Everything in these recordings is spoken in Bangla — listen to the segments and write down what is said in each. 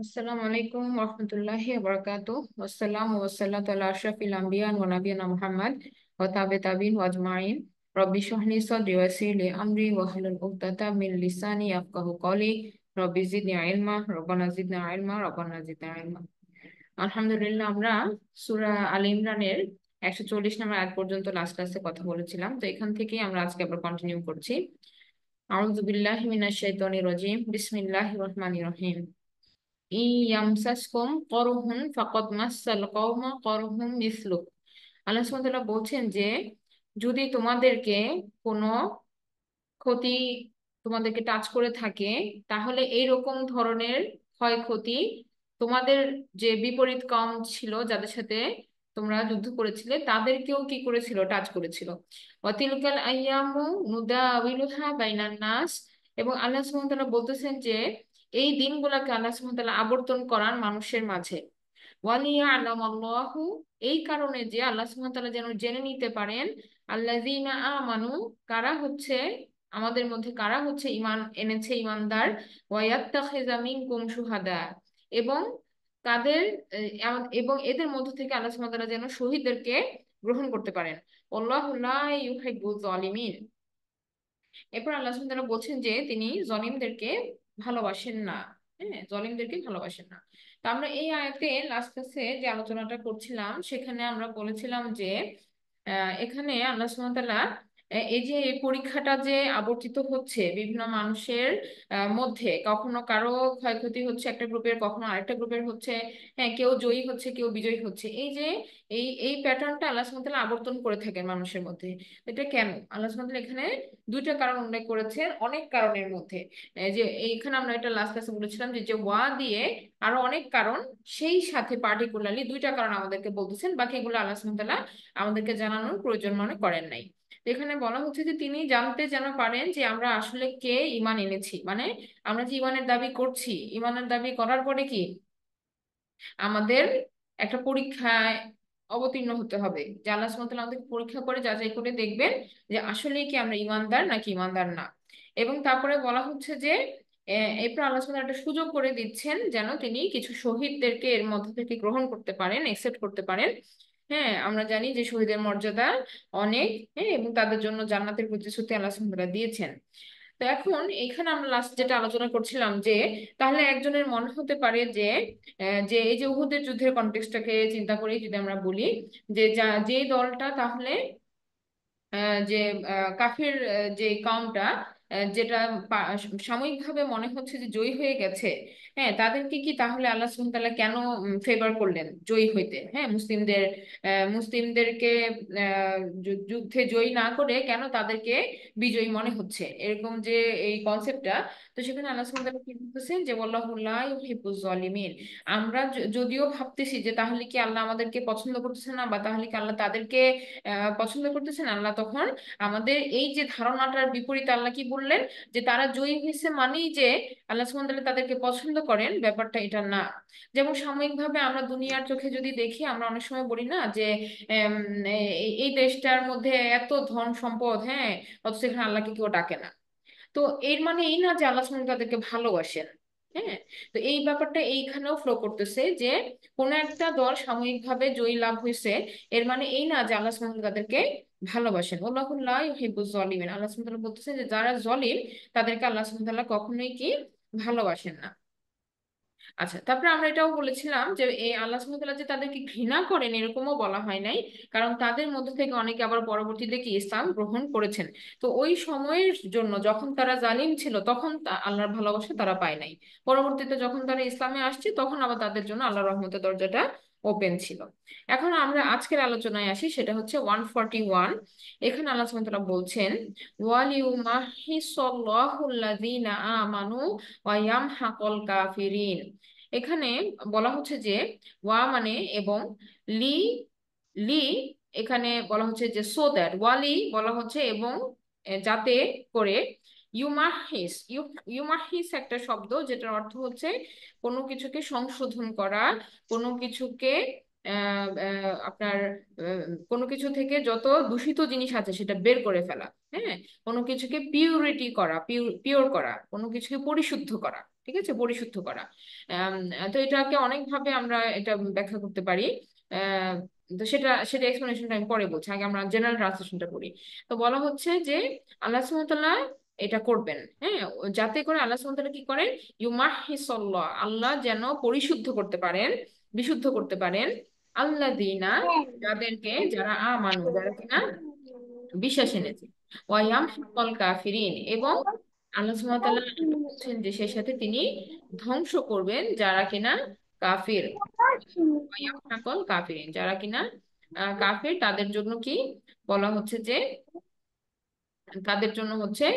আসসালামু আলাইকুম রহমতুল্লাহি বারাকাতুহ ওয়াসসালামু ওয়াসসালাতু আলা আশরাফিল আম্বিয়া ওয়া নাবিয়িনা মুহাম্মদ ওয়া তাবিঈন ওয়া আজমাইন রব্বি ইশরাহ লি সাদরি ওয়া ইয়াসসির লি আমরি ওয়াহলুল উকদাতাম মিন লিসানি ইয়াফকাহু কওলি রব্বি জিদনি ইলমা রব্বানা জিদনা ইলমা। আলহামদুলিল্লাহ, আমরা সূরা আলে ইমরানের 140 নম্বর আয়াত পর্যন্ত লাস্ট ক্লাসে কথা বলেছিলাম। তো এখান থেকেই আমরা আজকে আবার কন্টিনিউ করছি। আউযু বিল্লাহি মিনাশ শাইতানির রাজিম, বিসমিল্লাহির রহমানির রহিম। ইয়ামসাসকুম করহুন ফাকাদ মাসাল কওমা করহুম মিসলুক। আল্লাহ সুবহানাহু ওয়া তাআলা বলছেন যে যদি তোমাদেরকে কোনো ক্ষতি তোমাদেরকে টাচ করে থাকে, তাহলে এইরকম ধরনের ক্ষয়ক্ষতি তোমাদের যে বিপরীত কওম ছিল, যাদের সাথে তোমরা যুদ্ধ করেছিলে, তাদেরকেও কি করেছিল, টাচ করেছিল। ওয়াতিলকাল আইয়ামু নুদাউিলুহা বাইনান নাস। এবং আল্লাহ সুবহানাহু ওয়া তাআলা বলতেছেন যে এই দিনগুলোকে আল্লাহ সুবহানাহু ওয়া তাআলা আবর্তন করান মানুষের মাঝে। ওয়ালিয়ালামাল্লাহু, এই কারণে যে আল্লাহ সুবহানাহু ওয়া তাআলা যেন জেনে নিতে পারেন আল্লাযীনা আমানু, কারা হচ্ছে আমাদের মধ্যে, কারা হচ্ছে ঈমান এনেছে, ঈমানদার। ওয়ায়াত্তাখিযা মিনকুম শুহাদা, এবং তাদের এবং এদের মধ্য থেকে আল্লাহ সুবহানাহু ওয়া তাআলা যেন শহীদদেরকে গ্রহণ করতে পারেন। আল্লাহু লা ইউহিব্বুয যালিমিন। এরপর আল্লাহ সুবহানাহু ওয়া তাআলা বলছেন যে তিনি জলিমদেরকে ভালোবাসেন না। হ্যাঁ, জলিমদেরকে ভালোবাসেন না। তো আমরা এই আয়াতে লাস্ট ক্লাসে যে আলোচনাটা করছিলাম, সেখানে আমরা বলেছিলাম যে এখানে আল্লাহ সুবহানাহু ওয়া তাআলা এই যে এই পরীক্ষাটা যে আবর্তিত হচ্ছে বিভিন্ন মানুষের মধ্যে, কখনো কারো ক্ষয়ক্ষতি হচ্ছে একটা গ্রুপের, কখনো আরেকটা গ্রুপের হচ্ছে। হ্যাঁ, কেউ জয়ী হচ্ছে, কেউ বিজয়ী হচ্ছে। এই যে এই প্যাটার্নটা আল্লাহ সুবহানাহু ওয়া তাআলা আবর্তন করে থাকেন মানুষের মধ্যে। এটা কেন? আল্লাহ সুবহানাহু ওয়া তাআলা এখানে দুইটা কারণ উল্লেখ করেছেন অনেক কারণের মধ্যে। এই যে এইখানে আমরা এটা লাস্ট ক্লাসে বলেছিলাম যে যে ওয়া দিয়ে আরো অনেক কারণ, সেই সাথে পার্টিকুলারলি দুইটা কারণ আমাদেরকে বলতেছেন, বাকিগুলো আল্লাহ সুবহানাহু ওয়া তাআলা আমাদেরকে জানানোর প্রয়োজন মনে করেন নাই। তো এখানে বলা হচ্ছে যে তিনি জানতে যেন পারেন যে আমরা আসলে কে ঈমান এনেছি, মানে আমরা যে ঈমানের দাবি করছি, ঈমানের দাবি করার পরে কি আমাদের একটা পরীক্ষায় অবতীর্ণ হতে হবে, যে আল্লাহ সুবহানাহু ওয়া তাআলা আমাদেরকে পরীক্ষা করে যাচাই করে দেখবেন যে আসলে কি আমরা ইমানদার নাকি ইমানদার না। এবং তারপরে বলা হচ্ছে যে এরপর আল্লাহ সুবহানাহু ওয়া তাআলা একটা সুযোগ করে দিচ্ছেন যেন তিনি কিছু শহীদদেরকে এর মধ্যে থেকে গ্রহণ করতে পারেন, একসেপ্ট করতে পারেন। হ্যাঁ, আমরা জানি যে শহীদের মর্যাদা অনেক। হ্যাঁ, এবং তাদের জন্য জান্নাতের প্রতিশ্রুতি আল্লাহ সুবহানাহু ওয়া তাআলা দিয়েছেন। তো এখন এখানে আমরা লাস্ট যেটা আলোচনা করছিলাম যে তাহলে একজনের মনে হতে পারে যে যে এই যে উহুদের যুদ্ধের কনটেক্সটটাকে চিন্তা করেই যদি আমরা বলি যে যে দলটা তাহলে যে কাফের যে কাউমটা যেটা সাময়িকভাবে মনে হচ্ছে যে জয়ী হয়ে গেছে, হ্যাঁ, তাদেরকে কি তাহলে আল্লাহ সুবহানাহু ওয়া তাআলা কেন ফেভার করলেন জয়ী হইতে? হ্যাঁ, মুসলিমদেরকে যুদ্ধে জয়ী না করে কেন তাদেরকে বিজয়ী মনে হচ্ছে, এরকম যে এই কনসেপ্টটা। তো সেখানে আল্লাহ সুবহানাহু ওয়া তাআলা কি বলতেছেন যে ওয়াল্লাহু লা ইউহিব্বুজ জালিমিন। আমরা যদিও ভাবতেছি যে তাহলে কি আল্লাহ আমাদেরকে পছন্দ করতেছে না, বা তাহলে কি আল্লাহ তাদেরকে পছন্দ করতেছেন, আল্লাহ তখন আমাদের এই যে ধারণাটার বিপরীতে আল্লাহ কি বললেন যে তারা জয়ী হয়েছে মানেই যে আল্লাহ সুবহানাহু ওয়া তাআলা তাদেরকে পছন্দ করেন, ব্যাপারটা এটা না। যেমন সাময়িকভাবে আমরা দুনিয়ার চোখে যদি দেখি, আমরা অনেক সময় বলি না যে এম, এই দেশটার মধ্যে এত ধন সম্পদ, হ্যাঁ, অথচ এখানে আল্লাহকে কেউ ডাকে না। তো এর মানে এই না যে আল্লাহ সুবহানাহু ওয়া তাআলা তাদেরকে ভালোবাসেন। হ্যাঁ, তো এই ব্যাপারটা এইখানেও ফ্লো করতেছে যে কোন একটা দল সাময়িকভাবে জয়ী লাভ হয়েছে, এর মানে এই না যে আল্লাহ সুবহানাহু ওয়া তাআলা তাদেরকে ভালোবাসেন। আল্লাহু লা ইউহিব্বুজ জালিমিন, আল্লাহ সুবহানাহু ওয়া তাআলা বলতেছেন যে যারা জলিম তাদেরকে আল্লাহ সুবহানাহু ওয়া তাআলা কখনোই কি ভালোবাসেন না। আচ্ছা, তারপরে আমরা এটাও বলেছিলাম যে এই আল্লাহ সুবহানাহু ওয়া তাআলা যে তাদেরকে ঘৃণা করেন এরকমও বলা হয় নাই, কারণ তাদের মধ্যে থেকে অনেকে আবার পরবর্তীতে কি ইসলাম গ্রহণ করেছেন। তো ওই সময়ের জন্য যখন তারা জালিম ছিল তখন আল্লাহর ভালোবাসা তারা পায় নাই। পরবর্তীতে যখন তারা ইসলামে আসছে তখন আবার তাদের জন্য আল্লাহর রহমতের দরজাটা ওপেন ছিল। এখন আমরা আজকের আলোচনায় আসি, সেটা হচ্ছে 141। এখানে আল্লাহ সুবহানাহু ওয়া তাআলা বলছেন ওয়ালিউমাহিসাল্লাহুল্লাযীনা আমানু ওয়া ইয়ামহাকাল কাফিরিন। এখানে বলা হচ্ছে যে ওয়া মানে এবং, লি লি এখানে বলা হচ্ছে যে সো দ্যাট, ওয়ালি বলা হচ্ছে এবং যাতে করে, ইউমাহিস একটা শব্দ যেটার অর্থ হচ্ছে কোনো কিছুকে সংশোধন করা, কোনো কিছুকে আপনার কোনো কিছু থেকে যত দূষিত জিনিস আছে সেটা বের করে ফেলা। হ্যাঁ, কোনো কিছুকে পিউরিটি করা, পিওর করা, কোনো কিছুকে পরিশুদ্ধ করা। ঠিক আছে, পরিশুদ্ধ করা। আম, তো এটাকে অনেকভাবে আমরা এটা ব্যাখ্যা করতে পারি। আহ, তো সেটা সেটা এক্সপ্লেনেশনটা আমি পরে বলছি, আগে আমরা জেনারেল ট্রান্সলেশনটা পড়ি। তো বলা হচ্ছে যে আল্লাহ সুবহানাহু ওয়া তাআলা এটা করবেন, হ্যাঁ, যাতে করে আল্লাহ সুবহানাহু ওয়া তাআলা কি করেন, ইউমাহিসাল্লাহ, আল্লাহ যেন পরিশুদ্ধ করতে পারেন, বিশুদ্ধ করতে পারেন, আল্লাযীনা, যাদেরকে, যারা আমানু, যারা কিনা বিশ্বাস এনেছে, ওয়ায়ামহাকাল কাফিরিন, এবং আল্লাহ সুবহানাহু ওয়া তাআলা বলছেন যে সেই সাথে তিনি ধ্বংস করবেন যারা কিনা কাফির। ওয়ায়ামহাকাল কাফিরিন, যারা কিনা কাফির, তাদের জন্য কি বলা হচ্ছে যে তাদের জন্য হচ্ছে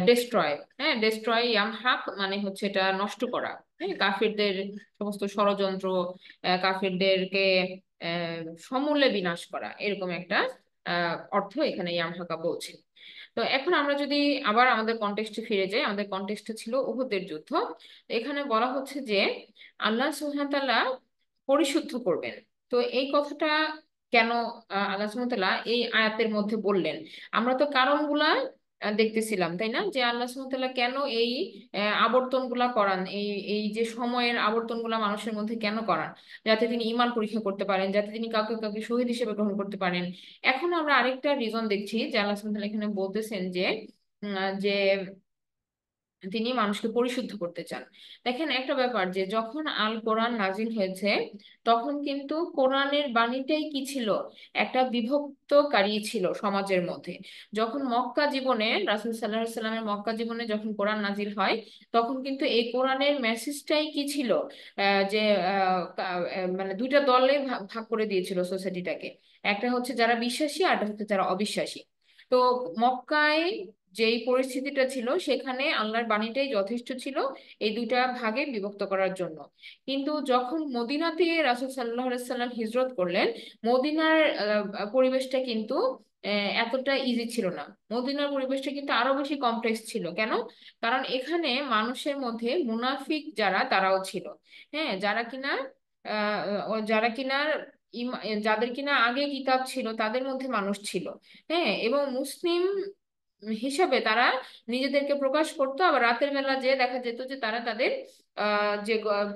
ডেস্ট্রয়। হ্যাঁ, ডেস্ট্রয়, ইয়ামহাক মানে হচ্ছে এটা নষ্ট করা। হ্যাঁ, কাফিরদের সমস্ত ষড়যন্ত্র, কাফিরদেরকে সমূলে বিনাশ করা, এরকম একটা অর্থ এখানে ইয়ামহাকা বলছে। তো এখন আমরা যদি আবার আমাদের কনটেক্সটে ফিরে যাই, আমাদের কনটেক্সটে ছিল উহুদের যুদ্ধ। এখানে বলা হচ্ছে যে আল্লাহ সুবহানাহু ওয়া তাআলা পরিশুদ্ধ করবেন। তো এই কথাটা কেন আল্লাহ সুবহানাহু ওয়া তাআলা এই আয়াতের মধ্যে বললেন? আমরা তো কারণগুলা দেখতেছিলাম, তাই না, যে আল্লাহ সুবহানাহু ওয়া তাআলা কেন এই আবর্তনগুলা করান, এই এই যে সময়ের আবর্তনগুলা মানুষের মধ্যে কেন করান, যাতে তিনি ঈমান পরীক্ষা করতে পারেন, যাতে তিনি কাউকে কাউকে শহীদ হিসেবে গ্রহণ করতে পারেন। এখন আমরা আরেকটা রিজন দেখছি যে আল্লাহ সুবহানাহু ওয়া তাআলা এখানে বলতেছেন যে যে তিনি মানুষকে পরিশুদ্ধ করতে চান। দেখেন একটা ব্যাপার, যে যখন আল কোরআন নাজিল হয়েছে তখন কিন্তু কোরআনের বাণীটাই কি ছিল, একটা বিভক্তকারী ছিল সমাজের মধ্যে। যখন মক্কা জীবনে রাসূল সাল্লাল্লাহু আলাইহি সাল্লামের মক্কা জীবনে যখন কোরআন নাজিল হয়, তখন কিন্তু এই কোরআনের মেসেজটাই কি ছিল, যে মানে দুইটা দলে ভাগ ভাগ করে দিয়েছিল সোসাইটিটাকে। একটা হচ্ছে যারা বিশ্বাসী, আর একটা হচ্ছে যারা অবিশ্বাসী। তো মক্কায় যেই পরিস্থিতিটা ছিল সেখানে আল্লাহর বাণীটাই যথেষ্ট ছিল এই দুইটা ভাগে বিভক্ত করার জন্য। কিন্তু যখন মদিনাতে রাসূল সাল্লাল্লাহু আলাইহি সাল্লাম হিজরত করলেন, মদিনার পরিবেশটা কিন্তু এতটা ইজি ছিল না। মদিনার পরিবেশটা কিন্তু আরো বেশি কমপ্লেক্স ছিল। কেন? কারণ এখানে মানুষের মধ্যে মুনাফিক যারা, তারাও ছিল। হ্যাঁ, যারা কিনা যারা কিনা যাদের কিনা আগে কিতাব ছিল তাদের মধ্যে মানুষ ছিল। হ্যাঁ, এবং মুসলিম হিসাবে তারা নিজেদেরকে প্রকাশ করতো, আবার রাতের বেলা যে দেখা যেত যে তারা তাদের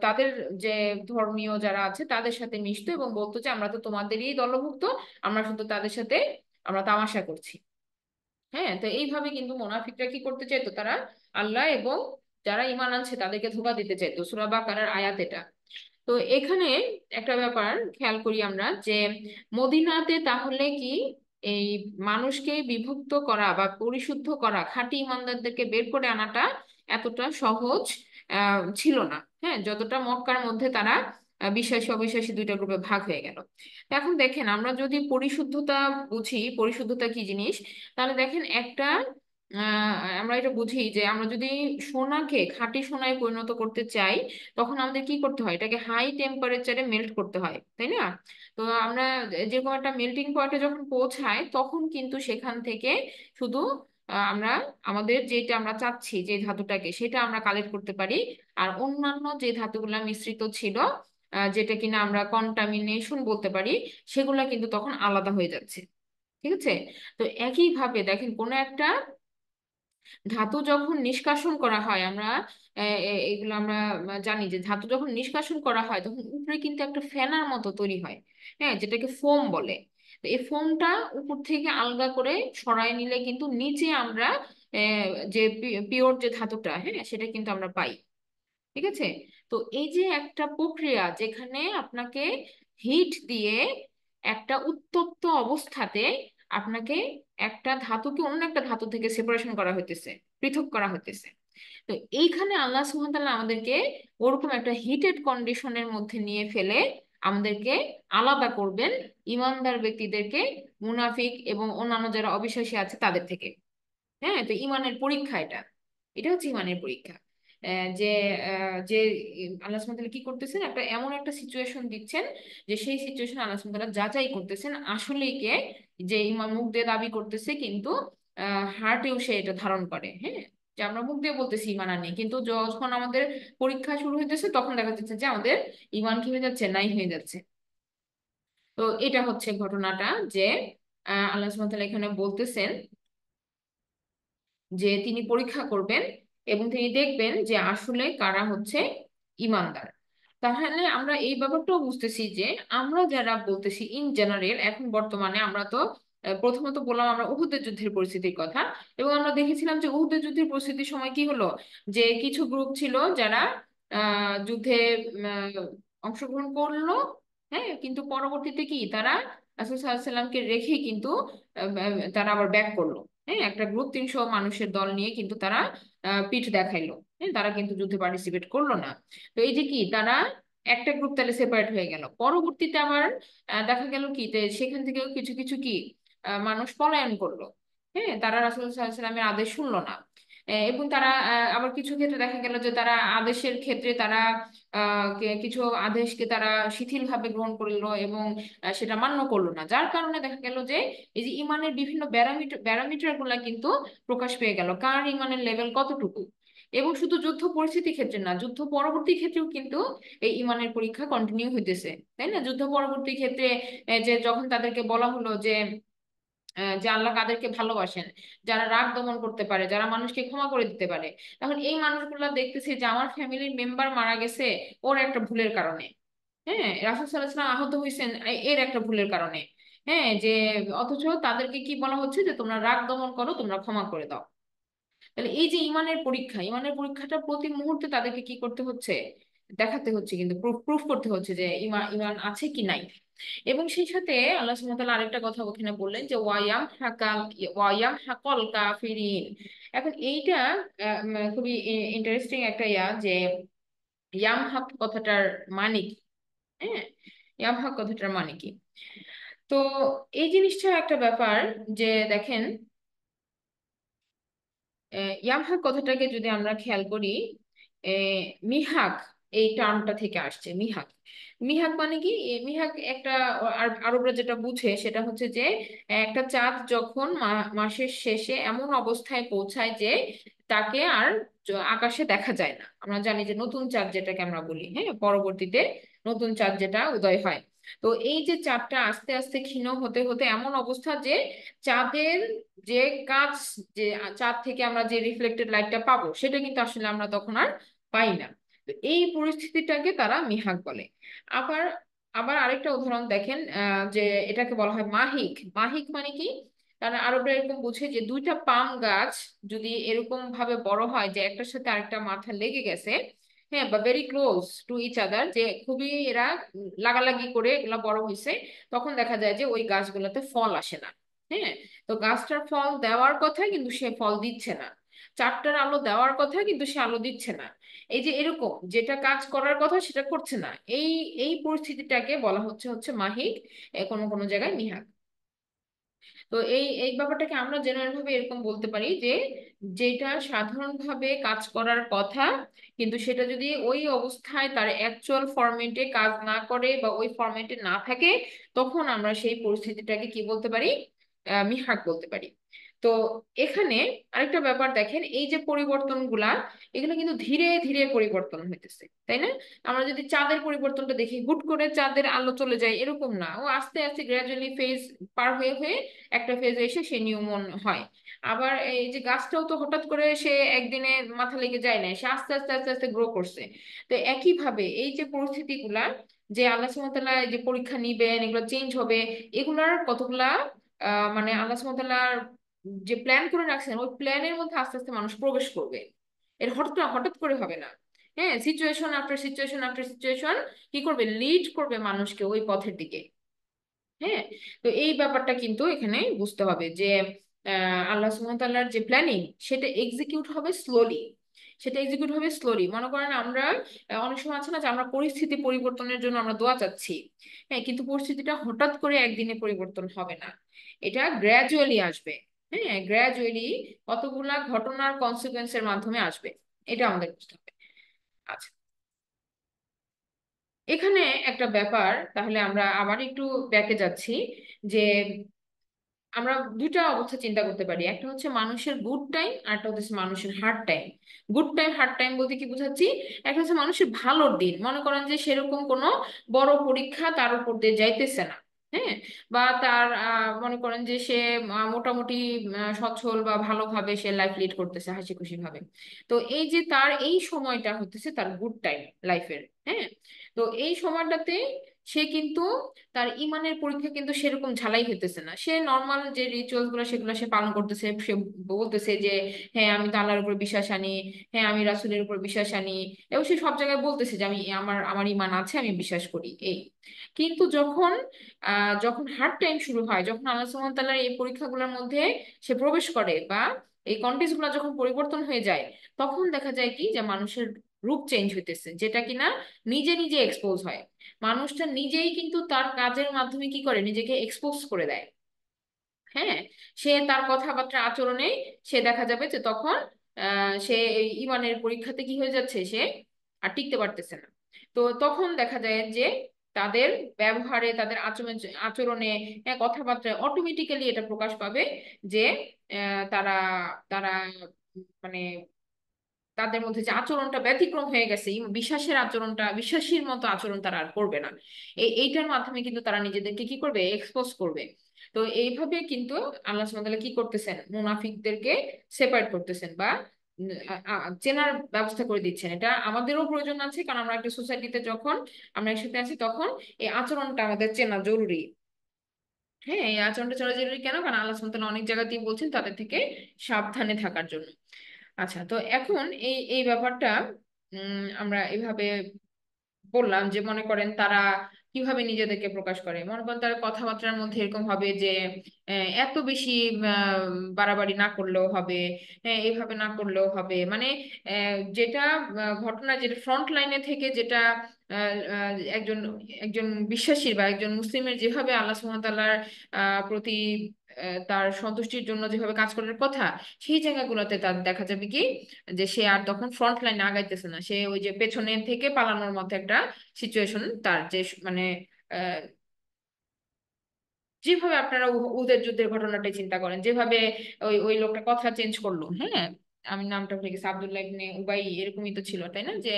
তাদের যে ধর্মীয় যারা আছে তাদের সাথে মিশতো এবং বলতো যে আমরা তো তোমাদেরই দলভুক্ত, আমরা শুধু তাদের সাথে আমরা তামাশা করছি। হ্যাঁ, তো এইভাবে কিন্তু মুনাফিকরা কি করতে চাইতো, তারা আল্লাহ এবং যারা ঈমান আনছে তাদেরকে ধোঁকা দিতে চাইতো। সূরা বাকারার আয়াত এটা। তো এখানে একটা ব্যাপার খেয়াল করি আমরা, যে মদিনাতে তাহলে কি এই মানুষকে বিভক্ত করা বা পরিশুদ্ধ করা, খাঁটি ইমানদারদেরকে বের করে আনাটা এতটা সহজ ছিল না। হ্যাঁ, যতটা মক্কার মধ্যে তারা বিশ্বাসী অবিশ্বাসী দুইটা গ্রুপে ভাগ হয়ে গেল। তো এখন দেখেন, আমরা যদি পরিশুদ্ধতা বুঝি, পরিশুদ্ধতা কি জিনিস, তাহলে দেখেন একটা আমরা এটা বুঝি যে আমরা যদি সোনাকে খাঁটি সোনায় পরিণত করতে চাই, তখন আমাদের কি করতে হয়, এটাকে হাই টেম্পারেচারে মেল্ট করতে হয়, তাই না? তো আমরা যেরকম একটা মেল্টিং পয়েন্টে যখন পৌঁছায় তখন কিন্তু সেখান থেকে শুধু আমরা আমাদের যেটা আমরা চাচ্ছি যে ধাতুটাকে, সেটা আমরা কালেক্ট করতে পারি। আর অন্যান্য যে ধাতুগুলা মিশ্রিত ছিল, যেটা কিনা আমরা কন্টামিনেশন বলতে পারি, সেগুলা কিন্তু তখন আলাদা হয়ে যাচ্ছে। ঠিক আছে? তো একইভাবে দেখেন, কোনো একটা ধাতু যখন নিষ্কাশন করা হয়, আমরা এগুলো আমরা জানি যে ধাতু যখন নিষ্কাশন করা হয় তখন উপরে কিন্তু একটা ফেনার মতো তৈরি হয়। হ্যাঁ, যেটাকে ফোম বলে। তো এই ফোমটা উপর থেকে আলগা করে সরায় নিলে কিন্তু নিচে আমরা যে পিওর যে ধাতুটা, হ্যাঁ, সেটা কিন্তু আমরা পাই। ঠিক আছে? তো এই যে একটা প্রক্রিয়া যেখানে আপনাকে হিট দিয়ে একটা উত্তপ্ত অবস্থাতে আপনাকে একটা ধাতুকে অন্য একটা ধাতু থেকে সেপারেশন করা হইতেছে, পৃথক করা হইতেছে। তো এইখানে আল্লাহ সুবহানাহু ওয়া তাআলা আমাদেরকে ওরকম একটা হিটেড কন্ডিশনের মধ্যে নিয়ে ফেলে আমাদেরকে আলাদা করবেন ইমানদার ব্যক্তিদেরকে মুনাফিক এবং অন্যান্য যারা অবিশ্বাসী আছে তাদের থেকে। হ্যাঁ, তো ইমানের পরীক্ষা এটা, এটা হচ্ছে ইমানের পরীক্ষা। যে যে আল্লাহ সুবহানাহু ওয়া তাআলা কি করতেছেন, একটা এমন একটা সিচুয়েশন দিচ্ছেন যে সেই সিচুয়েশন আল্লাহ সুবহানাহু ওয়া তাআলা যাচাই করতেছেন আসলেই কে, যে ইমান মুখ দিয়ে দাবি করতেছে কিন্তু হার্টেও সে এটা ধারণ করে। হ্যাঁ, যে আমরা মুখ দিয়ে বলতেছি ইমান আনি, কিন্তু যখন আমাদের পরীক্ষা শুরু হইতেছে তখন দেখা যাচ্ছে যে আমাদের ইমান কি হয়ে যাচ্ছে, নাই হয়ে যাচ্ছে। তো এটা হচ্ছে ঘটনাটা, যে আল্লাহ সুবহানাহু ওয়া তাআলা এখানে বলতেছেন যে তিনি পরীক্ষা করবেন এবং তিনি দেখবেন যে আসলে কারা হচ্ছে ইমানদার। তাহলে আমরা এই ব্যাপারটাও বুঝতেছি যে আমরা যারা বলতেছি ইন জেনারেল, এখন বর্তমানে আমরা তো প্রথমত বললাম আমরা উহুদের যুদ্ধের পরিস্থিতির কথা, এবং আমরা দেখেছিলাম যে উহুদের যুদ্ধের পরিস্থিতির সময় কি হলো, যে কিছু গ্রুপ ছিল যারা যুদ্ধে অংশগ্রহণ করলো, হ্যাঁ, কিন্তু পরবর্তীতে কি তারা রাসূল সাল্লাল্লাহু আলাইহি সাল্লামকে রেখেই কিন্তু তারা আবার ব্যাক করলো। হ্যাঁ, একটা গ্রুপ 300 মানুষের দল নিয়ে কিন্তু তারা পিঠ দেখাইলো। হ্যাঁ, তারা কিন্তু যুদ্ধে পার্টিসিপেট করলো না। তো এই যে কি তারা একটা গ্রুপ তাহলে সেপারেট হয়ে গেল, পরবর্তীতে আবার দেখা গেল কি যে সেখান থেকেও কিছু কিছু কি মানুষ পলায়ন করলো। হ্যাঁ, তারা রাসূল সাল্লাল্লাহু আলাইহি সাল্লামের আদেশ শুনলো না। এবং তারা আবার কিছু ক্ষেত্রে দেখা গেল যে তারা আদেশের ক্ষেত্রে তারা কিছু আদেশকে তারা শিথিল ভাবে গ্রহণ করলো এবং সেটা মান্য করলো না, যার কারণে দেখা গেল যে এই যে ইমানের বিভিন্ন ব্যারোমিটার গুলা কিন্তু প্রকাশ পেয়ে গেল কার ইমানের লেভেল কতটুকু। এবং শুধু যুদ্ধ পরিস্থিতি ক্ষেত্রে না, যুদ্ধ পরবর্তী ক্ষেত্রেও কিন্তু এই ইমানের পরীক্ষা কন্টিনিউ হইতেছে, তাই না? যুদ্ধ পরবর্তী ক্ষেত্রে যে যখন তাদেরকে বলা হলো যে যে আল্লাহ কাদেরকে ভালোবাসেন, যারা রাগ দমন করতে পারে, যারা মানুষকে ক্ষমা করে দিতে পারে, তখন এই মানুষগুলা দেখতেছে যে আমার ফ্যামিলির মেম্বার মারা গেছে ওর একটা ভুলের কারণে। হ্যাঁ, রাসূল সাল্লাল্লাহু আলাইহি ওয়াসাল্লাম আহত হয়েছেন এর একটা ভুলের কারণে। হ্যাঁ, যে অথচ তাদেরকে কি বলা হচ্ছে যে তোমরা রাগ দমন করো, তোমরা ক্ষমা করে দাও। তাহলে এই যে ইমানের পরীক্ষা, ইমানের পরীক্ষাটা প্রতি মুহূর্তে তাদেরকে কি করতে হচ্ছে, দেখাতে হচ্ছে, কিন্তু প্রুফ প্রুফ করতে হচ্ছে যে ইমান ইমান আছে কি নাই। এবং সেই সাথে আল্লাহ সুবহানাহু ওয়া তাআলা আরেকটা কথা ওখানে বললেন যে ওয়ায়াম হাকল কাফিরিন। এখন এইটা খুবই ইন্টারেস্টিং একটা যে ইয়াম হাক কথাটার মানে কি। হ্যাঁ, ইয়াম হাক কথাটার মানে কি? তো এই জিনিসটা একটা ব্যাপার, যে দেখেন ইয়ামহাক কথাটাকে যদি আমরা খেয়াল করি, মিহাক এই টার্মটা থেকে আসছে। মিহাক, মিহাক মানে কি? মিহাক একটা আরবরা যেটা বুঝে সেটা হচ্ছে যে একটা চাঁদ যখন মাসের শেষে এমন অবস্থায় পৌঁছায় যে তাকে আর আকাশে দেখা যায় না। আমরা জানি যে নতুন চাঁদ যেটাকে আমরা বলি, হ্যাঁ, পরবর্তীতে নতুন চাঁদ যেটা উদয় হয়। তো এই যে চাঁদটা আস্তে আস্তে ক্ষীণ হতে হতে এমন অবস্থা যে চাঁদের যে কাজ, যে চাঁদ থেকে আমরা যে রিফ্লেক্টেড লাইটটা পাবো সেটা কিন্তু আসলে আমরা তখন আর পাই না। তো এই পরিস্থিতিটাকে তারা মিহাক বলে। আবার আবার আরেকটা উদাহরণ দেখেন, যে এটাকে বলা হয় মাহিক। মাহিক মানে কি? কারণ আরবরা এরকম বুঝে যে দুইটা পাম গাছ যদি এরকম ভাবে বড় হয় যে একটার সাথে আরেকটা মাথা লেগে গেছে, হ্যাঁ, বা very close to each other, যে খুবই এরা লাগালাগি করে এগুলা বড় হয়েছে, তখন দেখা যায় যে ওই গাছগুলোতে ফল আসে না। হ্যাঁ, তো গাছটার ফল দেওয়ার কথা কিন্তু সে ফল দিচ্ছে না, চারটার আলো দেওয়ার কথা কিন্তু সে আলো দিচ্ছে না। এই যে এরকম যেটা কাজ করার কথা সেটা করছে না, এই এই পরিস্থিতিটাকে বলা হচ্ছে হচ্ছে মাহিক, কোনো কোনো জায়গায় মিহাক। তো এই এই ব্যাপারটাকে আমরা জেনারেল ভাবে এরকম বলতে পারি যে যেটা সাধারণভাবে কাজ করার কথা কিন্তু সেটা যদি ওই অবস্থায় তার অ্যাকচুয়াল ফরম্যাটে কাজ না করে বা ওই ফরম্যাটে না থাকে, তখন আমরা সেই পরিস্থিতিটাকে কি বলতে পারি, মিহাক বলতে পারি। তো এখানে আরেকটা ব্যাপার দেখেন, এই যে পরিবর্তনগুলা এগুলো কিন্তু ধীরে ধীরে পরিবর্তন হইতেছে, তাই না? আমরা যদি চাঁদের পরিবর্তনটা দেখি, হুট করে চাঁদের আলো চলে যায় এরকম না, ও আস্তে আস্তে গ্রাজুয়ালি ফেজ পার হয়ে হয়ে একটা ফেজে এসে সে নিউমন হয়। আবার এই যে গাছটাও তো হঠাৎ করে সে একদিনে মাথা লেগে যায় না, সে আস্তে আস্তে আস্তে আস্তে গ্রো করছে। তো একই ভাবে এই যে পরিস্থিতিগুলা, যে আল্লাহ সুবহানাহু ওয়া তাআলা যে পরীক্ষা নিবেন, এগুলো চেঞ্জ হবে, এগুলার কতগুলা মানে আল্লাহ সুবহানাহু ওয়া তাআলার যে প্ল্যান করে রাখছেন ওই প্ল্যানের মধ্যে আস্তে আস্তে মানুষ প্রবেশ করবে। এর হঠাৎ হঠাৎ করে হবে না। হ্যাঁ, situation after situation after situation কি করবে, লিড করবে মানুষকে ওই পথের দিকে। হ্যাঁ, তো এই ব্যাপারটা কিন্তু এখানে বুঝতে হবে যে আল্লাহ সুবহানাহু ওয়া তাআলার যে প্ল্যানিং সেটা এক্সিকিউট হবে স্লোলি। সেটা এক্সিকিউট হবে স্লোলি। মনে করেন আমরা অনেক সময় আছে না যে আমরা পরিস্থিতি পরিবর্তনের জন্য আমরা দোয়া চাচ্ছি, হ্যাঁ, কিন্তু পরিস্থিতিটা হঠাৎ করে একদিনে পরিবর্তন হবে না, এটা গ্র্যাজুয়ালি আসবে। হ্যাঁ, গ্র্যাজুয়ালি কতগুলা ঘটনার কনসিকুয়েন্সের মাধ্যমে আসবে, এটা আমাদের বুঝতে হবে। আচ্ছা, এখানে একটা ব্যাপার, তাহলে আমরা আবার একটু ব্যাকে যাচ্ছি, যে আমরা দুইটা অবস্থা চিন্তা করতে পারি, একটা হচ্ছে মানুষের গুড টাইম আর একটা হচ্ছে মানুষের hard time. Good time hard time বলতে কি বুঝাচ্ছি, একটা হচ্ছে মানুষের ভালোর দিন, মনে করেন যে সেরকম কোনো বড় পরীক্ষা তার উপর দিয়ে যাইতেছে না, হ্যাঁ, বা তার মনে করেন যে সে মোটামুটি সচ্ছল বা ভালোভাবে সে লাইফ লিড করতেছে হাসি খুশি ভাবে। তো এই যে তার এই সময়টা হতেছে তার গুড টাইম লাইফের। হ্যাঁ, তো এই সময়টাতে সে কিন্তু তার ইমানের পরীক্ষা কিন্তু সেরকম ঝালাই হইতেছে না, সে নর্মাল যে রিচুয়ালস গুলো সেগুলো সে পালন করতেছে, সে বলতেছে যে হ্যাঁ আমি তো আল্লাহর উপর বিশ্বাস আনি, হ্যাঁ আমি রাসূলের উপর বিশ্বাস আনি, এবং সে সব জায়গায় বলতেছে যে আমি আমার আমার ইমান আছে, আমি বিশ্বাস করি এই। কিন্তু যখন হার্ড টাইম শুরু হয়, যখন আল্লাহ সুবহানাহু ওয়া তাআলার এই পরীক্ষাগুলোর মধ্যে সে প্রবেশ করে বা এই কন্টেক্সট গুলো যখন পরিবর্তন হয়ে যায়, তখন দেখা যায় কি যে মানুষের রূপ চেঞ্জ হইতেছে, যেটা কিনা নিজে নিজে এক্সপোজ হয়। মানুষটা নিজেই কিন্তু তার কাজের মাধ্যমে কি করে, নিজেকে এক্সপোজ করে দেয়। হ্যাঁ, সে তার কথাবার্তা আচরণে সে দেখা যাবে যে তখন সে এই ইমানের পরীক্ষাতে কি হয়ে যাচ্ছে, সে আর টিকতে পারতেছে না। তো তখন দেখা যায় যে তাদের ব্যবহারে, তাদের আচরণে আচরণে কথাবার্তায় অটোমেটিক্যালি এটা প্রকাশ পাবে যে তারা তারা মানে তাদের মধ্যে যে আচরণটা ব্যতিক্রম হয়ে গেছে, বিশ্বাসের আচরণটা, বিশ্বাসীর মতো আচরণ তারা আর করবে না। এইটার মাধ্যমে কিন্তু তারা নিজেদেরকে কি করবে, এক্সপোজ করবে। তো এইভাবে কিন্তু আল্লাহ সুবহানাহু ওয়া তাআলা কি করতেছেন, মুনাফিকদেরকে সেপারেট করতেছেন বা চেনার ব্যবস্থা করে দিচ্ছেন। এটা আমাদেরও প্রয়োজন আছে, কারণ আমরা একটা সোসাইটিতে যখন আমরা একসাথে আছি তখন এই আচরণটা আমাদের চেনা জরুরি। হ্যাঁ, এই আচরণটা চেনা জরুরি কেন, কারণ আল্লাহ সুবহানাহু ওয়া তাআলা অনেক জায়গাতেই বলছেন তাদের থেকে সাবধানে থাকার জন্য। আচ্ছা, তো এখন এই এই ব্যাপারটা আমরা এভাবে বললাম যে মনে করেন তারা কিভাবে নিজেদেরকে প্রকাশ করে। মনে করেন তার কথাবার্তার মধ্যে এরকম হবে যে এত বেশি বাড়াবাড়ি না করলেও হবে, এইভাবে না করলেও হবে, মানে যেটা ঘটনা, যেটা ফ্রন্ট লাইনে থেকে যেটা একজন একজন বিশ্বাসীর বা একজন মুসলিমের যেভাবে আল্লাহ সুবহানাহু ওয়া তাআলার প্রতি তার সন্তুষ্টির জন্য যেভাবে কাজ করার কথা, সেই জায়গাগুলোতে তার দেখা যাবে কি যে সে আর তখন ফ্রন্ট লাইনে আগাইতেছে না, সে ওই যে পেছনে থেকে পালানোর মতো একটা সিচুয়েশন তার যে মানে আহ, যেভাবে আপনারা উহুদের যুদ্ধের ঘটনাটাই চিন্তা করেন, যেভাবে ওই ওই লোকটা কথা চেঞ্জ করলো। হ্যাঁ, আমি নামটা ভুলে গেছি, আব্দুল্লাহ ইবনে উবাই এরকমই তো ছিল, তাই না? যে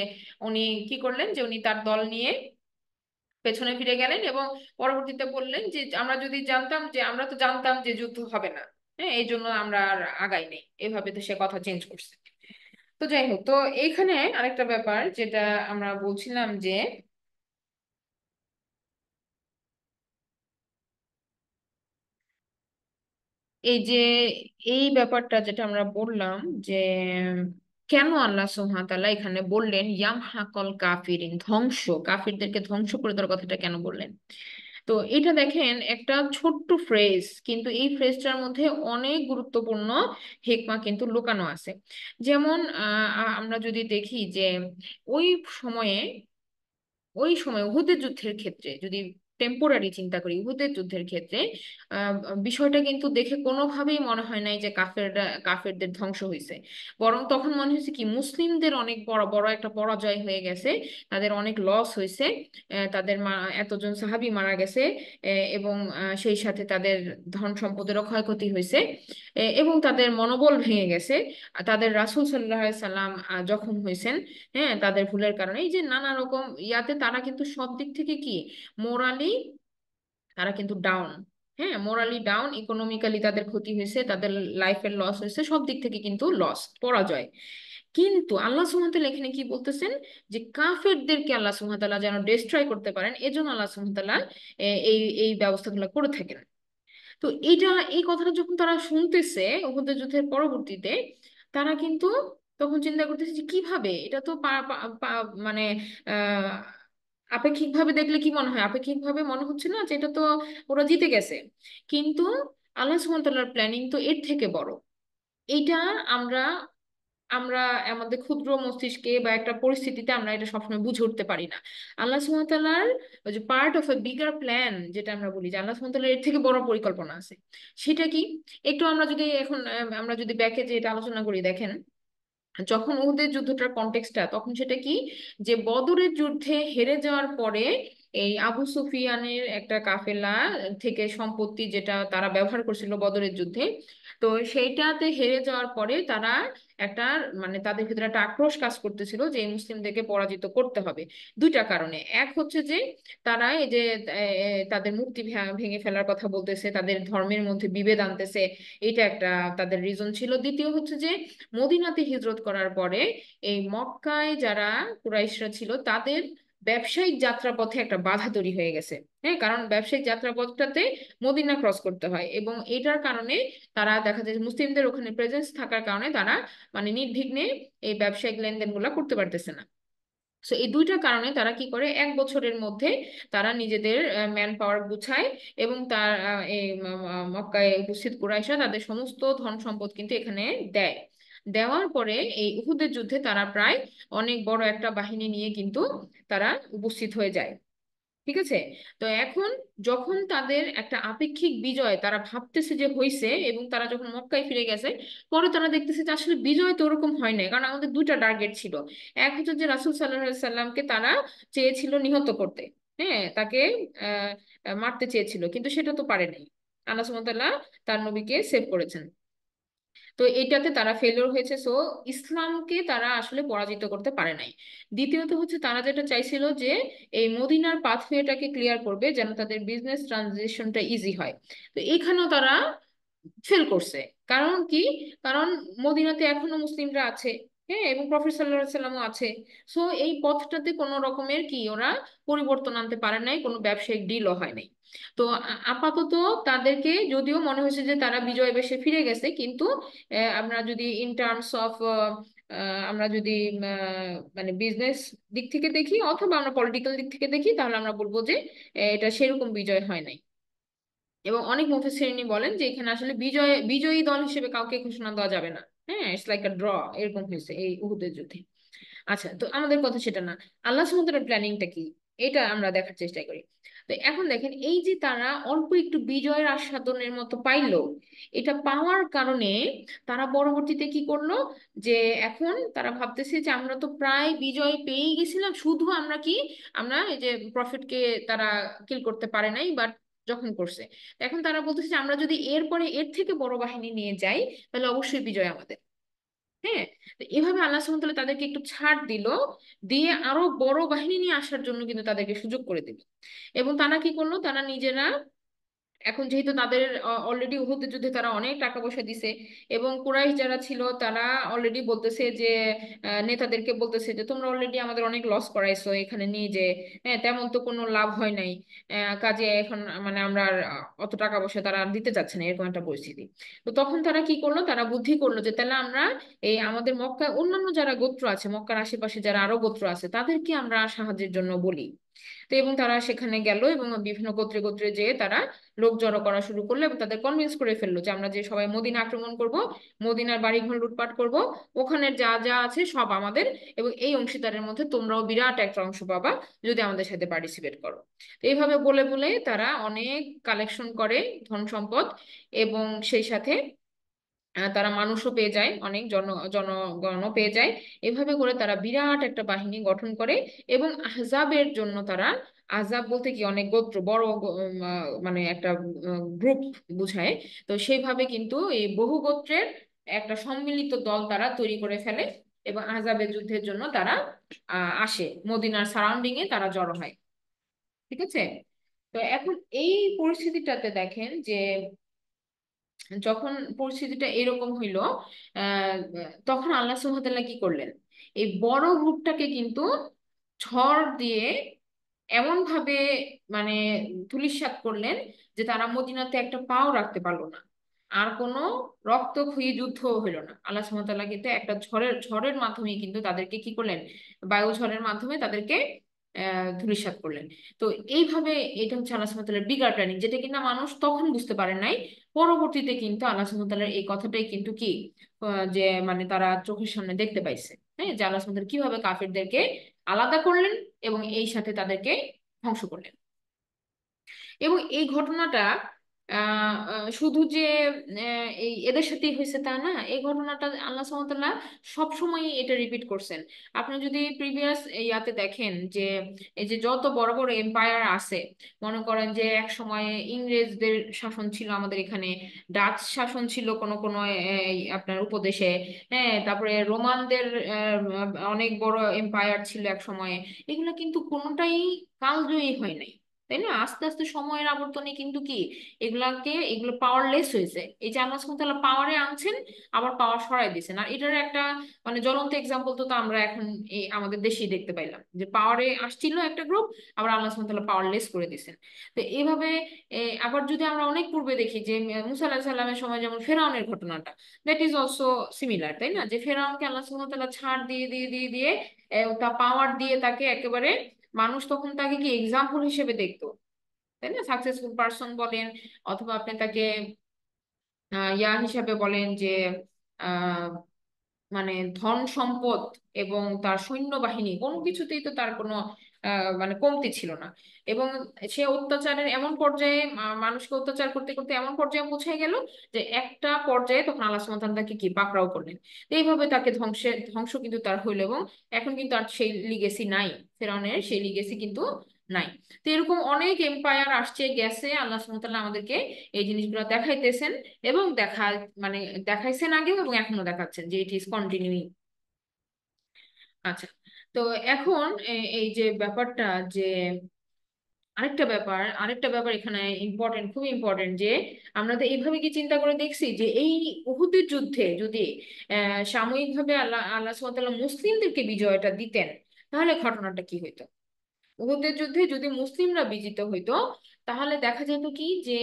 উনি কি করলেন, যে উনি তার দল নিয়ে পেছনে ফিরে গেলেন এবং পরবর্তীতে বললেন যে আমরা যদি জানতাম, যে আমরা তো জানতাম যে যুদ্ধ হবে না, হ্যাঁ এই জন্য আমরা আর আগাই নেই। এভাবে তো সে কথা চেঞ্জ করছে। তো যাই হোক, তো এইখানে আরেকটা ব্যাপার যেটা আমরা বলছিলাম যে এই যে এই ব্যাপারটা যেটা আমরা বললাম যে কেন আল্লাহ সুবহানাহু ওয়া তাআলা এখানে বললেন ইয়ামহাকাল কাফিরিন, ধ্বংস, কাফিরদেরকে ধ্বংস করে দেওয়ার কথাটা কেন বললেন। তো এটা দেখেন একটা ছোট্ট ফ্রেজ, কিন্তু এই ফ্রেজটার মধ্যে অনেক গুরুত্বপূর্ণ হিকমা কিন্তু লুকানো আছে। যেমন আমরা যদি দেখি যে ওই সময়ে উহুদের যুদ্ধের ক্ষেত্রে যদি টেম্পোরারি চিন্তা করি, উহুদের যুদ্ধের ক্ষেত্রে আহ, বিষয়টা কিন্তু দেখে কোনোভাবেই মনে হয় নাই যে কাফেরদের ধ্বংস হয়েছে। বরং তখন মনে হয়েছে কি মুসলিমদের অনেক বড় বড় একটা পরাজয় হয়ে গেছে, তাদের অনেক লস হয়েছে, তাদের এতজন সাহাবী মারা গেছে, এবং সেই সাথে তাদের ধন সম্পদেরও ক্ষয়ক্ষতি হয়েছে, এবং তাদের মনোবল ভেঙে গেছে। আর তাদের রাসূল সাল্লাল্লাহু আলাইহি সাল্লাম জখম হয়েছেন, হ্যাঁ তাদের ভুলের কারণে। এই যে নানা রকম ইয়াতে তারা কিন্তু সব দিক থেকে কি মোরালি তারা কিন্তু ডাউন। হ্যাঁ, মোরালি ডাউন, ইকোনমিক্যালি তাদের ক্ষতি হয়েছে, তাদের লাইফের লস হয়েছে, সব দিক থেকে কিন্তু লস, পরাজয়। কিন্তু আল্লাহ সুবহানাহু ওয়া তাআলা এখানে কি বলতেছেন, যে কাফেরদেরকে আল্লাহ সুবহানাহু ওয়া তাআলা যেন ডিস্ট্রয় করতে পারেন, এজন্য আল্লাহ সুবহানাহু ওয়া তাআলা এই এই ব্যবস্থাগুলো করে থাকেন। তো এইটা, এই কথাটা যখন তারা শুনতেছে উহুদের যুদ্ধের পরবর্তীতে, তারা কিন্তু তখন চিন্তা করতেছে যে কিভাবে এটা তো মানে আহ আপেক্ষিকভাবে দেখলে কি মনে হয়, আপেক্ষিকভাবে মনে হচ্ছে না যে এটা তো ওরা জিতে গেছে। কিন্তু আল্লাহ সুবহানাহু ওয়া তাআলার প্ল্যানিং তো এর থেকে বড়। এইটা আমরা আমরা আমাদের ক্ষুদ্র মস্তিষ্কে বা একটা পরিস্থিতিতে আমরা এটা সবসময় বুঝে উঠতে পারি না। আল্লাহ সুবহানাহু ওয়া তাআলার ওই যে part of A bigger plan, যেটা আমরা বলি যে আল্লাহ সুবহানাহু ওয়া তাআলার এর থেকে বড় পরিকল্পনা আছে। সেটা কি, একটু আমরা যদি এখন আমরা যদি ব্যাকে যে এটা আলোচনা করি, দেখেন যখন উহুদের যুদ্ধটার কনটেক্সটটা তখন সেটা কি, যে বদরের যুদ্ধে হেরে যাওয়ার পরে এই আবু সুফিয়ানের একটা কাফেলা থেকে সম্পত্তি যেটা তারা ব্যবহার করছিল বদরের যুদ্ধে, তো সেইটাতে হেরে যাওয়ার পরে তারা একটা মানে তাদের ভিতরে একটা আক্রোশ কাজ করতেছিল যে এই মুসলিমদেরকে পরাজিত করতে হবে। দুইটা কারণে, এক হচ্ছে যে তারা এই যে তাদের মূর্তি ভেঙে ফেলার কথা বলতেছে, তাদের ধর্মের মধ্যে বিভেদ আনতেছে, এটা একটা তাদের রিজন ছিল। দ্বিতীয় হচ্ছে যে মদিনাতে হিজরত করার পরে এই মক্কায় যারা কুরাইশরা ছিল তাদের ব্যবসায়িক যাত্রাপথে একটা বাধা তৈরি হয়ে গেছে। হ্যাঁ, কারণ ব্যবসায়িক যাত্রাপথটাতে মদিনা ক্রস করতে হয়, এবং এটার কারণে তারা দেখা যায় যে মুসলিমদের ওখানে প্রেজেন্স থাকার কারণে তারা মানে নির্বিঘ্নে এই ব্যবসায়িক লেনদেন গুলা করতে পারতেছে না। তো এই দুইটা কারণে তারা কি করে, এক বছরের মধ্যে তারা নিজেদের ম্যান পাওয়ার গুছায়, এবং তার এই মক্কায় উপস্থিত কুরাইশরা তাদের সমস্ত ধন সম্পদ কিন্তু এখানে দেয়। দেওয়ার পরে এই উহুদের যুদ্ধে তারা প্রায় অনেক বড় একটা বাহিনী নিয়ে কিন্তু তারা উপস্থিত হয়ে যায়। ঠিক আছে। তো এখন যখন তাদের একটা আপেক্ষিক বিজয় তারা ভাবতেছে যে হয়েছে, এবং তারা যখন মক্কায় ফিরে গেছে, পরে তারা দেখতেছে যে আসলে বিজয় তো ওরকম হয় নাই, কারণ আমাদের দুইটা টার্গেট ছিল। এক হচ্ছে যে রাসূল সাল্লাল্লাহু আলাইহি সাল্লামকে তারা চেয়েছিল নিহত করতে, হ্যাঁ তাকে আহ মারতে চেয়েছিল, কিন্তু সেটা তো পারে নাই। আল্লাহ সুবহানাহু ওয়া তাআলা তার নবীকে সেভ করেছেন। তো এটাতে তারা ফেলিওর হয়েছে, সো ইসলামকে তারা আসলে পরাজিত করতে পারে নাই। দ্বিতীয়ত হচ্ছে তারা যেটা চাইছিল যে এই মদিনার পাথওয়েটাকে ক্লিয়ার করবে যেন তাদের বিজনেস ট্রানজিশনটা ইজি হয়। তো এখানেও তারা ফেল করছে। কারণ কি? কারণ মদিনাতে এখনো মুসলিমরা আছে, হ্যাঁ, এবং প্রফেট সাল্লাল্লাহু সাল্লামও আছে। সো এই পথটাতে কোনো রকমের কি ওরা পরিবর্তন আনতে পারে নাই, কোনো ব্যবসায়িক ডিলও হয় নাই। তো আপাতত তাদেরকে যদিও মনে হয়েছে যে তারা বিজয় বেশে ফিরে গেছে, কিন্তু আমরা যদি ইন টার্মস অফ আমরা যদি মানে বিজনেস দিক থেকে দেখি অথবা আমরা পলিটিক্যাল দিক থেকে দেখি, তাহলে আমরা বলবো যে এটা সেরকম বিজয় হয় নাই। এবং অনেক মুফাসসিরিন বলেন যে এখানে আসলে বিজয়ী দল হিসেবে কাউকে ঘোষণা দেওয়া যাবে না। হ্যাঁ, ইটস লাইক আ ড্র, এরকম হয়েছে এই উহুদের যুদ্ধে। আচ্ছা, তো আমাদের কথা সেটা না, আল্লাহ সুবহানাহু প্ল্যানিংটা কি, এটা আমরা দেখার চেষ্টা করি। তো এখন দেখেন, এই যে তারা অল্প একটু বিজয়ের আস্বাদনের মতো পাইলো, এটা পাওয়ার কারণে তারা পরবর্তীতে কি করলো, যে এখন তারা ভাবতেছে যে আমরা তো প্রায় বিজয় পেয়েই গেছিলাম, শুধু আমরা কি, আমরা এই যে প্রফিটকে তারা কিল করতে পারে নাই, বাট যখন করছে, এখন তারা বলতেছে যে আমরা যদি এরপরে এর থেকে বড় বাহিনী নিয়ে যাই, তাহলে অবশ্যই বিজয় আমাদের। হ্যাঁ, তো এভাবে আল্লাহ সুবহানাহু ওয়া তাআলা তাদেরকে একটু ছাড় দিল, দিয়ে আরো বড় বাহিনী নিয়ে আসার জন্য কিন্তু তাদেরকে সুযোগ করে দিল। এবং তারা কি করলো, তারা নিজেরা এখন যেহেতু তাদের অলরেডি উহুদের যুদ্ধে তারা অনেক টাকা পয়সা দিছে, এবং কুরাইশ যারা ছিল তারা অলরেডি বলতেছে যে নেতাদেরকে বলতেছে যে তোমরা অলরেডি আমাদের অনেক লস করাইছো এখানে নিয়ে যে, হ্যাঁ তেমন তো কোনো লাভ হয় নাই, কাজে এখন মানে আমরা আর, অত টাকা পয়সা তারা আর দিতে চাচ্ছে না, এরকম একটা পরিস্থিতি। তো তখন তারা কি করলো, তারা বুদ্ধি করলো যে তাহলে আমরা এই আমাদের মক্কায় অন্যান্য যারা গোত্র আছে, মক্কার আশেপাশে যারা আরো গোত্র আছে, তাদেরকে আমরা সাহায্যের জন্য বলি। তো এবং তারা সেখানে গেল এবং বিভিন্ন গোত্রে গোত্রে যেয়ে তারা লোক জড়ো করা শুরু করলো, এবং তাদের কনভিন্স করে ফেললো যে আমরা যে সবাই মদিনা আক্রমণ করব, মদিনার বাড়িঘর লুটপাট করব, ওখানের যা যা আছে সব আমাদের, এবং এই অংশীদারের মধ্যে তোমরাও বিরাট একটা অংশ পাবা যদি আমাদের সাথে পার্টিসিপেট করো। তো এইভাবে বলে বলে তারা অনেক কালেকশন করে, ধন সম্পদ, এবং সেই সাথে তারা মানুষও পেয়ে যায়, অনেক জনগণও পেয়ে যায়। এভাবে করে তারা বিরাট একটা বাহিনী গঠন করে, এবং আহজাবের জন্য তারা, আহজাব বলতে কি অনেক গোত্র, বড় মানে একটা গ্রুপ বুঝায়। তো সেইভাবে কিন্তু এই বহু গোত্রের একটা সম্মিলিত দল তারা তৈরি করে ফেলে, এবং আহজাবের যুদ্ধের জন্য তারা আসে, মদিনার সারাউন্ডিং এ তারা জড়ো হয়। ঠিক আছে। তো এখন এই পরিস্থিতিটাতে দেখেন যে যখন পরিস্থিতিটা এরকম হইলো, আহ তখন আল্লাহ সুবহানাহু ওয়া তাআলা কি করলেন, এই বড় গ্রুপটাকে কিন্তু ঝড় দিয়ে এমন ভাবে মানে ধূলিসাৎ করলেন যে তারা মদিনাতে একটা পাও রাখতে পারলো না। আর কোনো রক্তক্ষয়ী যুদ্ধ হইলো না। আল্লাহ সুবহানাহু ওয়া তাআলা কিন্তু একটা ঝড়ের ঝড়ের মাধ্যমে কিন্তু তাদেরকে কি করলেন, বায়ু ঝড়ের মাধ্যমে তাদেরকে ধূলিসাৎ করলেন। তো এইভাবে এটা হচ্ছে আল্লাহ সুবহানাহু ওয়া তাআলার বিগার প্ল্যানিং, যেটা কিনা মানুষ তখন বুঝতে পারে নাই। পরবর্তীতে কিন্তু আল্লাহ সুবহানাহু ওয়া তাআলার এই কথাটাই কিন্তু কি, যে মানে তারা চোখের সামনে দেখতে পাইছে, হ্যাঁ, যে আল্লাহ সুবহানাহু ওয়া তাআলা কিভাবে কাফিরদেরকে আলাদা করলেন এবং এই সাথে তাদেরকে ধ্বংস করলেন। এবং এই ঘটনাটা শুধু যে এই এদের সাথেই হয়েছে তা না, এই ঘটনাটা আল্লাহ সুবহানাহু ওয়া তাআলা সব সময় এটা রিপিট করছেন। আপনি যদি প্রিভিয়াস ইয়াতে দেখেন যে এই যে যত বড় বড় এম্পায়ার আছে, মনে করেন যে এক সময় ইংরেজদের শাসন ছিল আমাদের এখানে, ডাচ শাসন ছিল কোন কোন আপনার উপদেশে, হ্যাঁ, তারপরে রোমানদের অনেক বড় এম্পায়ার ছিল এক সময়ে। এগুলো কিন্তু কোনোটাই কালজয়ী হয় নাই, তাই না? আস্তে আস্তে সময়ের আবর্তনে কিন্তু কি এগুলো পাওয়ারলেস হয়েছে। এই যে আল্লাহ সুবহানাহু ওয়া তাআলা পাওয়ারে আনছেন, আবার পাওয়ার সরাই দিয়েছেন। আর এটার একটা মানে জ্বলন্ত এক্সাম্পল তো আমরা এখন এই আমাদের দেশেই দেখতে পাইলাম, যে পাওয়ারে আসছিল একটা গ্রুপ, আবার আল্লাহ সুবহানাহু ওয়া তাআলা পাওয়ারলেস করে দিয়েছেন। তো এইভাবে আবার যদি আমরা অনেক পূর্বে দেখি যে মুসা আলাইহিস সালামের সময় যেমন ফেরাউনের ঘটনাটা, দ্যাট ইজ অলসো সিমিলার, তাই না? যে ফেরাউনকে আল্লাহ সুবহানাহু ওয়া তাআলা ছাড় দিয়ে দিয়ে দিয়ে দিয়ে তা পাওয়ার দিয়ে তাকে একেবারে, মানুষ তখন তাকে কি এক্সাম্পল হিসেবে দেখতো, তাই না? সাকসেসফুল পারসন বলেন, অথবা আপনি তাকে ইয়া হিসাবে বলেন যে আহ মানে ধন সম্পদ এবং তার সৈন্যবাহিনী কোনো কিছুতেই তো তার কোনো মানে কমতি ছিল না। এবং সে অত্যাচারের এমন পর্যায়ে মানুষকে অত্যাচার করতে করতে এমন পর্যায়ে পৌঁছে গেল যে একটা পর্যায়ে তখন আল্লাহ সুবহানাহু ওয়া তাআলা তাকে কি পাকড়াও করলেন। তো এইভাবে তাকে ধ্বংস কিন্তু তার হইলো, এবং এখন কিন্তু আর সেই লিগেসি নাই, ফেরাউনের সেই লিগেসি কিন্তু নাই। তো এরকম অনেক এম্পায়ার আসছে গেছে, আল্লাহ সুবহানাহু ওয়া তাআলা আমাদেরকে এই জিনিসগুলো দেখাইতেছেন, এবং মানে দেখাইছেন আগেও এবং এখনো দেখাচ্ছেন, যে ইট ইজ কন্টিনিউইং। আচ্ছা, তো এখন এই যে ব্যাপারটা, যে আরেকটা ব্যাপার এখানে ইম্পর্টেন্ট, খুবই ইম্পর্টেন্ট, যে আমরা তো এইভাবে কি চিন্তা করে দেখছি যে এই উহুদের যুদ্ধে যদি সাময়িকভাবে আল্লাহ আল্লাহ সুবহানাহু ওয়া তাআলা মুসলিমদেরকে বিজয়টা দিতেন, তাহলে ঘটনাটা কি হইতো? উহুদের যুদ্ধে যদি মুসলিমরা বিজিত হইতো, তাহলে দেখা যেত কি যে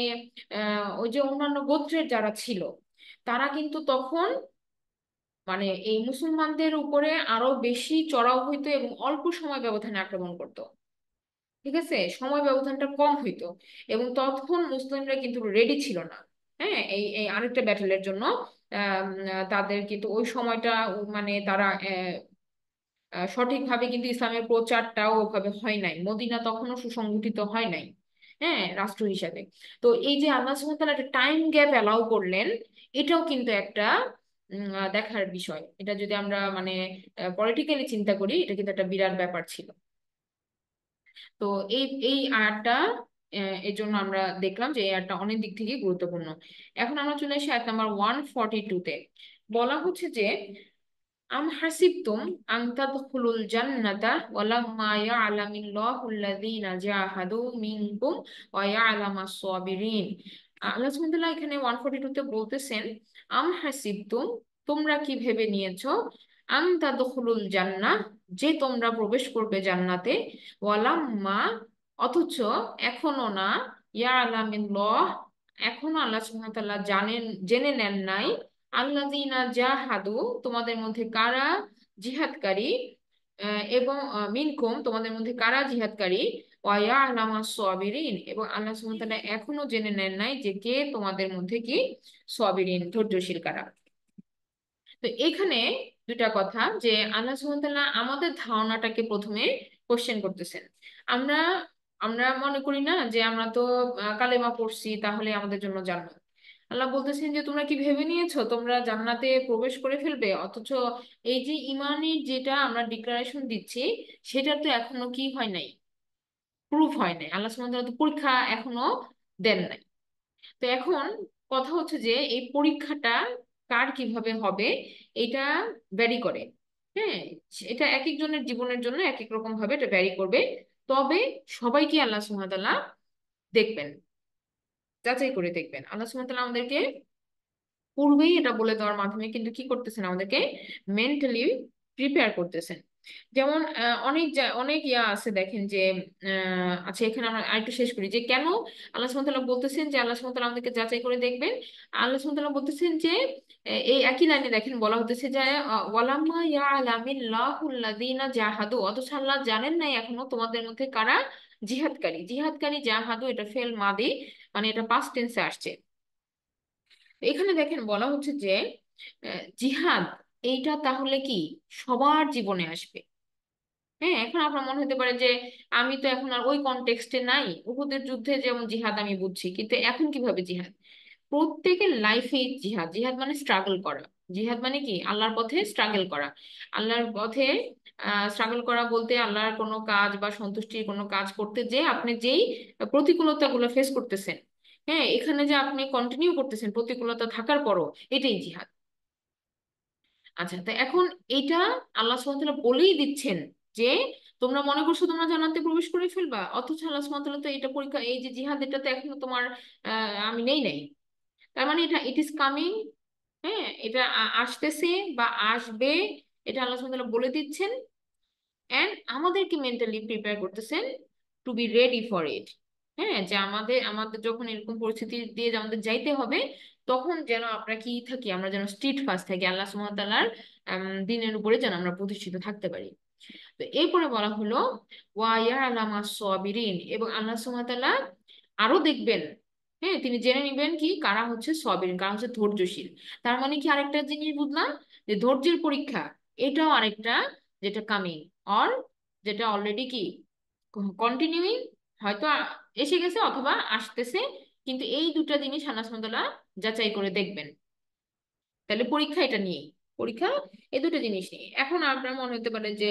ওই যে অন্যান্য গোত্রের যারা ছিল, তারা কিন্তু তখন মানে এই মুসলমানদের উপরে আরো বেশি চড়াও হইতো এবং অল্প সময় ব্যবধানে আক্রমণ করতো। ঠিক আছে, সময় ব্যবধানটা কম হইতো, এবং তখন মুসলিমরা কিন্তু রেডি ছিল না, হ্যাঁ, এই এই আরেকটা ব্যাটলের জন্য। তাদের কিন্তু ওই সময়টা মানে তারা সঠিকভাবে কিন্তু ইসলামের প্রচারটাও ওভাবে হয় নাই, মদিনা তখনও সুসংগঠিত হয় নাই, হ্যাঁ, রাষ্ট্র হিসাবে। তো এই যে আল্লাহ সুবহানাহু ওয়া তাআলা একটা টাইম গ্যাপ অ্যালাউ করলেন, এটাও কিন্তু একটা দেখার বিষয়। এটা যদি আমরা মানে পলিটিক্যালি চিন্তা করি, এটা কিন্তু একটা বিরাট ব্যাপার ছিল। তো এই এই আয়াতটা এর জন্য আমরা দেখলাম যে এই আয়াতটা অনেক দিক থেকে গুরুত্বপূর্ণ। এখন আমরা চলে আসি আয়াত নাম্বার 142-তে। বলা হচ্ছে যে আম হাসিবতুম আন তাদখুলুল জান্নাতা ওয়ালাম্মা ইয়ালামিল্লাহুল্লাযীনা জাহাদু মিনকুম ওয়া ইয়ালামাস সাবিরিন। আল্লাহ সুবহানাহু ওয়া তাআলা এখানে 142-তে বলতেছেন, আম হাসিবতুম, তোমরা কি ভেবে নিয়েছো, আন তাদখুলুল জান্নাহ, যে তোমরা প্রবেশ করবে জান্নাতে, ওয়ালাম্মা, অথচ এখনো না, ইয়ালামিল্লাহ, এখনো আল্লাহ সুবহানাহু ওয়া তাআলা জেনে নেন নাই, আল্লাযীনা জাহাদু, তোমাদের মধ্যে কারা জিহাদকারী, এবং মিনকুম, তোমাদের মধ্যে কারা জিহাদকারী, ওয়া ইয়ালামাস সাবিরিন, এবং আল্লাহ সুবহানাহু ওয়া তাআলা এখনো জেনে নেন নাই যে কে তোমাদের মধ্যে কি সাবিরিন, ধৈর্যশীল কারা। তো এখানে দুটা কথা, যে আল্লাহ সুবহানাহু ওয়া তাআলা আমাদের ধারণাটাকে প্রথমে কোশ্চেন করতেছেন। আমরা আমরা মনে করি না যে আমরা তো কালেমা পড়ছি তাহলে আমাদের জন্য জান্নাত। আল্লাহ বলতেছেন যে তোমরা কি ভেবে নিয়েছো তোমরা জান্নাতে প্রবেশ করে ফেলবে, অথচ এই যে ইমানের যেটা আমরা ডিক্লারেশন দিচ্ছি, সেটা তো এখনো কি হয় নাই, প্রুফ হয় নাই। আল্লাহ সুবহানাহু ওয়া তাআলা তো পরীক্ষা এখনো দেন নাই। তো এখন কথা হচ্ছে যে এই পরীক্ষাটা কার কিভাবে হবে, এটা ভ্যারি করে, হ্যাঁ, এটা এক একজনের জীবনের জন্য এক এক রকম ভাবে এটা ভ্যারি করবে। তবে সবাইকে আল্লাহ সুবহানাহু ওয়া তাআলা দেখবেন, যাচাই করে দেখবেন। আল্লাহ সুবহানাহু ওয়া তাআলা আমাদেরকে পূর্বেই এটা বলে দেওয়ার মাধ্যমে কিন্তু কি করতেছেন, আমাদেরকে মেন্টালি প্রিপেয়ার করতেছেন। যেমন অনেক ইয়া আছে দেখেন যে আচ্ছা, এখানে আমরা আরেকটু শেষ করি যে কেন আল্লাহ সুবহানাহু ওয়া তাআলা বলতেছেন যে আল্লাহ সুবহানাহু ওয়া তাআলা আমাদেরকে যাচাই করে দেখবেন। আল্লাহ সুবহানাহু ওয়া তাআলা বলতেছেন যে এই একই লাইনে দেখেন বলা হতেছে যে ওয়ালাম্মা ইয়ালামিল্লাহুল্লাযীনা জাহাদু, অথচ আল্লাহ জানেন নাই এখনো তোমাদের মধ্যে কারা জিহাদকারী। জিহাদকারী, জাহাদু, এটা ফেল মাদি, মানে এটা পাস্ট টেন্সে আসছে। এখানে দেখেন বলা হচ্ছে যে জিহাদ, এইটা তাহলে কি সবার জীবনে আসবে, হ্যাঁ, এখন আপনার মনে হতে পারে যে আমি তো এখন আর ওই কনটেক্সটে নাই, উহুদের যুদ্ধে যেমন জিহাদ আমি বুঝছি, কিন্তু এখন কিভাবে জিহাদ? প্রত্যেকের লাইফে জিহাদ, জিহাদ মানে স্ট্রাগল করা। জিহাদ মানে কি? আল্লাহর পথে স্ট্রাগল করা। আল্লাহর পথে স্ট্রাগল করা বলতে আল্লাহর কোনো কাজ বা সন্তুষ্টির কোনো কাজ করতে যে আপনি যেই প্রতিকূলতাগুলো ফেস করতেছেন, হ্যাঁ, এখানে যে আপনি কন্টিনিউ করতেছেন প্রতিকূলতা থাকার পরও, এটাই জিহাদ। আচ্ছা, তো এখন এইটা আল্লাহ সুবহানাহু ওয়া তাআলা বলেই দিচ্ছেন যে তোমরা মনে করছো তোমরা জান্নাতে প্রবেশ করে ফেলবা, অথচ আল্লাহ সুবহানাহু ওয়া তাআলা তো এটা পরীক্ষা, এই যে জিহাদ, এটা তো এখনো তোমার আমি নেই নাই। তার মানে এটা ইট ইজ কামিং। হ্যাঁ, এটা আসতেছে বা আসবে, এটা আল্লাহ সুবহানাহু ওয়া তাআলা বলে দিচ্ছেন। এন্ড আমাদেরকে মেন্টালি প্রিপেয়ার করতেছেন to be ready for it. হ্যাঁ, যে আমাদের আমাদের যখন এরকম পরিস্থিতি দিয়ে যে আমাদের যাইতে হবে, তখন যেন আমরা কি থাকি, আমরা যেন স্ট্রিট ফাস্ট থাকি, আল্লাহ সুবহানাহু ওয়া তাআলার দিনের উপরে যেন আমরা প্রতিষ্ঠিত থাকতে পারি। তো এরপরে বলা হলো ওয়া ইয়ালামা সাবিরিন, এবং আল্লাহ সুবহানাহু ওয়া তাআলা আরো দেখবেন, হ্যাঁ, তিনি জেনে নিবেন কি কারা হচ্ছে সাবিরিন, কারা হচ্ছে ধৈর্যশীল। তার মানে কি আরেকটা জিনিস বুঝলাম, যে ধৈর্যের পরীক্ষা এটাও আরেকটা, যেটা কামিং, অর যেটা অলরেডি কি কন্টিনিউইং, হয়তো এসে গেছে অথবা আসতেছে। কিন্তু এই দুটা জিনিস আল্লাহ সুবহানাহু ওয়া তাআলা যাচাই করে দেখবেন। তাহলে পরীক্ষা এটা নিয়েই, পরীক্ষা এই দুটো জিনিস নিয়ে। এখন আপনার মনে হতে পারে যে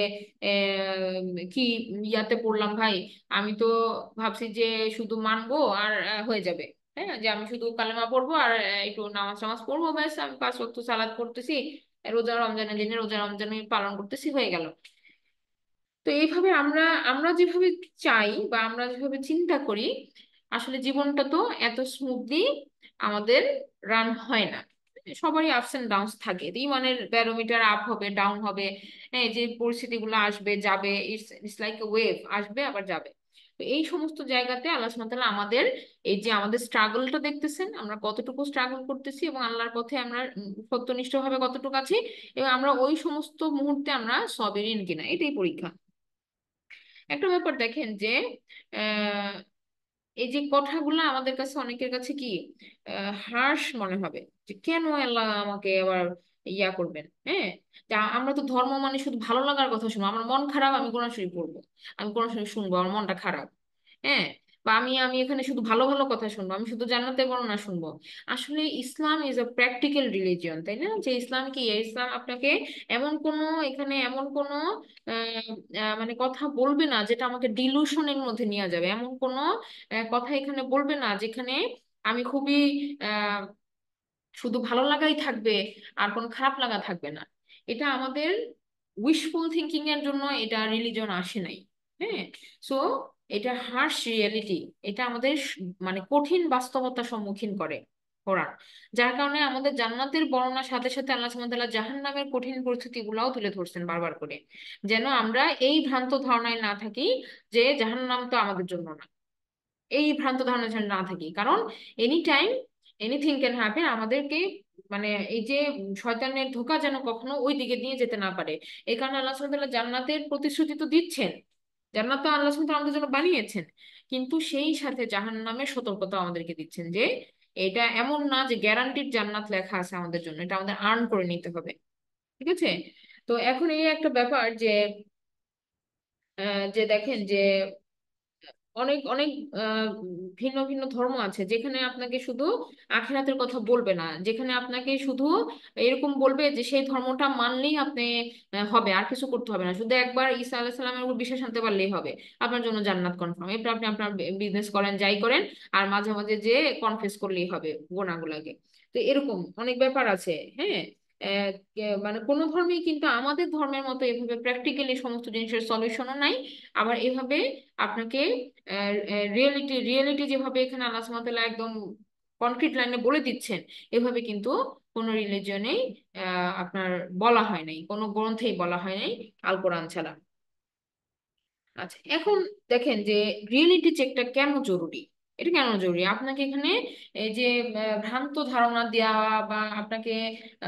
কি ইয়াতে পড়লাম ভাই, আমি তো ভাবছি যে শুধু মানবো আর হয়ে যাবে। হ্যাঁ, যে আমি শুধু কালেমা পড়বো আর একটু নামাজ টামাজ পড়বো, ব্যাস আমি 5 ওয়াক্ত সালাত করতেছি, রোজা রমজানের দিনে রোজা রমজান আমি পালন করতেছি, হয়ে গেল। তো এইভাবে আমরা আমরা যেভাবে চাই বা আমরা যেভাবে চিন্তা করি, আসলে জীবনটা তো এত স্মুথলি আমাদের রান হয় না। সবারই আপস এন্ড ডাউনস থাকে, তো ইমানের ব্যারোমিটার আপ হবে, ডাউন হবে। হ্যাঁ, যে পরিস্থিতিগুলো আসবে যাবে, it's it's like a wave, আসবে আবার যাবে। তো এই সমস্ত জায়গাতে আল্লাহ সুবহানাহু ওয়া তাআলা আমাদের এই যে আমাদের স্ট্রাগলটা দেখতেছেন, আমরা কতটুকু স্ট্রাগল করতেছি এবং আল্লাহর পথে আমরা সত্যনিষ্ঠভাবে কতটুকু আছি, এবং আমরা ওই সমস্ত মুহূর্তে আমরা সবেরিন কিনা, এটাই পরীক্ষা। একটা ব্যাপার দেখেন যে আহ, এই যে কথাগুলো আমাদের কাছে, অনেকের কাছে কি হার্শ মনে হবে, যে কেন আল্লাহ আমাকে আবার ইয়া করবেন। হ্যাঁ, তা আমরা তো ধর্ম মানে শুধু ভালো লাগার কথা শুনবো, আমার মন খারাপ আমি কোরআন শরীফ পড়বো, আমি কোরআন শরীফ শুনবো, আমার মনটা খারাপ। হ্যাঁ, বা আমি আমি এখানে শুধু ভালো ভালো কথা শুনবো, আমি শুধু জান্নাতের বর্ণনা শুনবো। আসলে ইসলাম ইজ আ প্র্যাকটিক্যাল রিলিজিয়ন, তাই না? যে ইসলাম কি, ইসলাম আপনাকে এমন কোনো, এখানে এমন কোনো মানে কথা বলবে না যেটা আমাকে ডিলুশনের মধ্যে নিয়ে যাবে, এমন কোনো কথা এখানে বলবে না যেখানে আমি খুবই আহ শুধু ভালো লাগাই থাকবে আর কোনো খারাপ লাগা থাকবে না। এটা আমাদের উইশফুল থিঙ্কিং এর জন্য এটা রিলিজন আসে নাই। হ্যাঁ, সো এটা হার্শ রিয়েলিটি, এটা আমাদের মানে কঠিন বাস্তবতার সম্মুখীন করে কোরআন। যার কারণে আমাদের জান্নাতের বর্ণনার সাথে সাথে আল্লাহ সুবহানাহু ওয়া তাআলা জাহান্নামের কঠিন পরিস্থিতি গুলাও তুলে ধরছেন বারবার করে, যেন আমরা এই ভ্রান্ত ধারণায় না থাকি যে জাহান্নাম তো আমাদের জন্য না। এই ভ্রান্ত ধারণা যেন না থাকি, কারণ any time anything can happen আমাদেরকে, মানে এই যে শয়তানের ধোঁকা যেন কখনো ওই দিকে নিয়ে যেতে না পারে। এই কারণে আল্লাহ সুবহানাহু ওয়া তাআলা জান্নাতের প্রতিশ্রুতি তো দিচ্ছেন, জান্নাত তো আল্লাহ সুবহানাহু ওয়া তাআলা আমাদের জন্য বানিয়েছেন, কিন্তু সেই সাথে জাহান্নামের সতর্কতা আমাদেরকে দিচ্ছেন যে এটা এমন না যে গ্যারান্টিড জান্নাত লেখা আছে আমাদের জন্য, এটা আমাদের আর্ন করে নিতে হবে। ঠিক আছে? তো এখন এই একটা ব্যাপার যে যে দেখেন যে অনেক অনেক ভিন্ন ভিন্ন ধর্ম আছে যেখানে আপনাকে শুধু আখিরাতের কথা বলবে না, যেখানে আপনাকে শুধু এরকম বলবে যে সেই ধর্মটা মানলেই আপনি হবে, আর কিছু করতে হবে না, শুধু একবার ঈসা আলাইহিস সালামের উপর বিশ্বাস আনতে পারলেই হবে, আপনার জন্য জান্নাত কনফার্ম। এরপর আপনি আপনার বিজনেস করেন, যাই করেন, আর মাঝে মাঝে যে কনফেস করলেই হবে গুনাহগুলাকে। তো এরকম অনেক ব্যাপার আছে। হ্যাঁ, মানে কোনো ধর্মেই কিন্তু আমাদের ধর্মের মতো এভাবে প্র্যাকটিক্যালি সমস্ত জিনিসের সলিউশনও নাই। আবার এভাবে আপনাকে রিয়েলিটি রিয়েলিটি যেভাবে এখানে আল্লাহ সুবহানাহু ওয়া তাআলা একদম কনক্রিট লাইনে বলে দিচ্ছেন, এভাবে কিন্তু কোনো রিলিজনেই আপনার বলা হয় নাই, কোনো গ্রন্থেই বলা হয় নাই আল কোরআন ছাড়া। আচ্ছা, এখন দেখেন যে রিয়েলিটি চেকটা কেন জরুরি। এটা কেন জরুরি? আপনাকে এখানে এই যে ভ্রান্ত ধারণা দেওয়া বা আপনাকে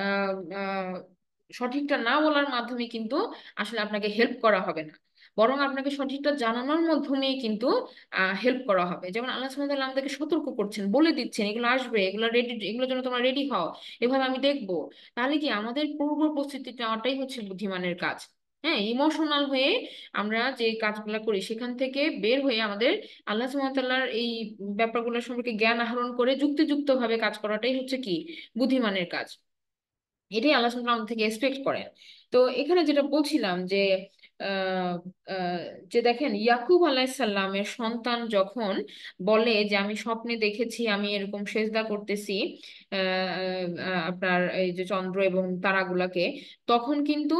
আহ, আহ, সঠিকটা না বলার মাধ্যমে কিন্তু আসলে আপনাকে হেল্প করা হবে না, বরং আপনাকে সঠিকটা জানানোর মাধ্যমেই কিন্তু হেল্প করা হবে। যেমন আল্লাহ সুবহানাহু ওয়া তাআলা আমাদেরকে সতর্ক করছেন, বলে দিচ্ছেন এগুলো আসবে, এগুলো রেডি, এগুলোর জন্য তোমরা রেডি হও, এভাবে আমি দেখবো। তাহলে কি আমাদের পূর্ব প্রস্তুতি নেওয়াটাই হচ্ছে বুদ্ধিমানের কাজ। হ্যাঁ, ইমোশনাল হয়ে আমরা যে কাজগুলো করি সেখান থেকে বের হয়ে আমাদের আল্লাহ সুবহানাহু ওয়া তাআলার এই ব্যাপারগুলো সম্পর্কে জ্ঞান আহরণ করে যুক্তিযুক্ত ভাবে কাজ করাটাই হচ্ছে কি বুদ্ধিমানের কাজ। এটাই আল্লাহ সুবহানাহু ওয়া তাআলা আমাদের থেকে এক্সপেক্ট করেন। তো এখানে যেটা বলছিলাম যে আহ, আহ, যে দেখেন ইয়াকুব আলাইসাল্লামের সন্তান যখন বলে যে আমি স্বপ্নে দেখেছি আমি এরকম সেজদা করতেছি আপনার এই যে চন্দ্র এবং তারাগুলাকে, তখন কিন্তু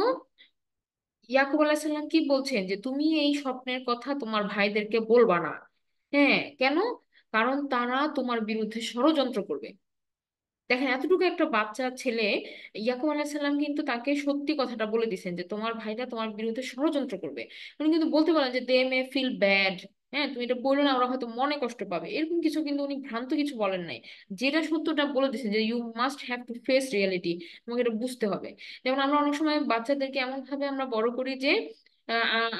ইয়াকুব আলাইসাল্লাম কি বলছেন যে তুমি এই স্বপ্নের কথা তোমার ভাইদেরকে বলবা না। হ্যাঁ, কেন? কারণ তারা তোমার বিরুদ্ধে ষড়যন্ত্র করবে। দেখেন, এতটুকু একটা বাচ্চা ছেলে, ইয়াকুব আলাইসাল্লাম কিন্তু তাকে সত্যি কথাটা বলে দিচ্ছেন যে তোমার ভাইরা তোমার বিরুদ্ধে ষড়যন্ত্র করবে। উনি কিন্তু বলতে পারেন যে দে মে ফিল ব্যাড, হ্যাঁ তুমি এটা বললে না ওরা হয়তো মনে কষ্ট পাবে, এরকম কিছু কিন্তু উনি ভ্রান্ত কিছু বলেন নাই। যেটা সত্যটা বলে দিচ্ছেন যে you must have to face reality, তোমাকে এটা বুঝতে হবে। যেমন আমরা অনেক সময় বাচ্চাদেরকে এমন ভাবে আমরা বড় করি যে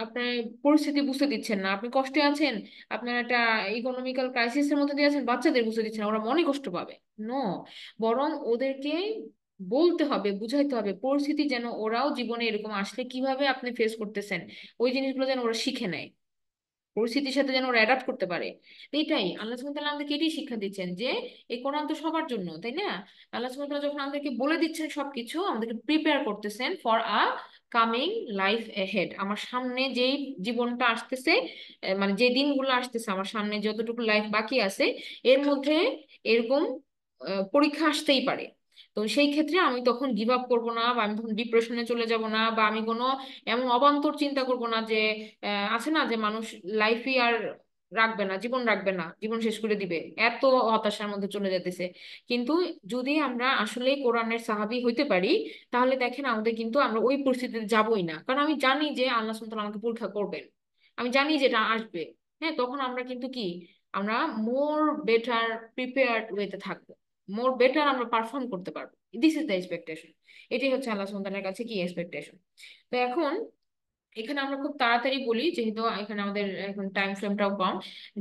আপনার পরিস্থিতি বুঝতে দিচ্ছেন না, আপনি কষ্টে আছেন, আপনার একটা ইকোনমিক্যাল ক্রাইসিসের মধ্যে দিয়ে আছেন, বাচ্চাদের বুঝতে দিচ্ছেন না, ওরা মনে কষ্ট পাবে। নো, বরং ওদেরকে বলতে হবে, বুঝাইতে হবে পরিস্থিতি, যেন ওরাও জীবনে এরকম আসলে কিভাবে আপনি ফেস করতেছেন ওই জিনিসগুলো যেন ওরা শিখে নেয়, পরিস্থিতির সাথে যেন ওরা অ্যাডাপ্ট করতে পারে। তো এটাই আল্লাহ সুবহানাহু ওয়া তাআলা আমাদেরকে এটাই শিক্ষা দিচ্ছেন যে এই কোরআন তো সবার জন্য, তাই না? আল্লাহ সুবহানাহু ওয়া তাআলা যখন আমাদেরকে বলে দিচ্ছেন সবকিছু, আমাদেরকে প্রিপেয়ার করতেছেন for a coming life ahead, আমার সামনে যেই জীবনটা আসতেছে, মানে যে দিনগুলো আসতেছে, আমার সামনে যতটুকু লাইফ বাকি আছে এর মধ্যে এরকম পরীক্ষা আসতেই পারে। তো সেই ক্ষেত্রে আমি তখন গিভ আপ করবো না, বা আমি তখন ডিপ্রেশনে চলে যাব না, বা আমি কোনো এমন অবান্তর চিন্তা করব না যে আছে না যে মানুষ লাইফই আর রাখবে না, জীবন রাখবে না, জীবন শেষ করে দিবে, এত হতাশার মধ্যে চলে যেতেছে। কিন্তু যদি আমরা আসলে কোরআনের সাহাবী হইতে পারি, তাহলে দেখেন আমাদের কিন্তু আমরা ওই পরিস্থিতিতে যাবই না, কারণ আমি জানি যে আল্লাহ সুবহানাহু ওয়া তাআলা আমাকে পরীক্ষা করবেন, আমি জানি যে এটা আসবে। হ্যাঁ, তখন আমরা কিন্তু কি, আমরা মোর বেটার প্রিপেয়ার্ড ওয়েতে থাকবো, মোর বেটার আমরা পারফর্ম করতে পারবো। This is the expectation. এটাই হচ্ছে আল্লাহ সুবহানাহু ওয়া তাআলার কাছে কি এক্সপেকটেশন। তো এখন এখানে আমরা খুব তাড়াতাড়ি বলি, যেহেতু এখানে আমাদের এখন টাইম ফ্রেমটাও কম,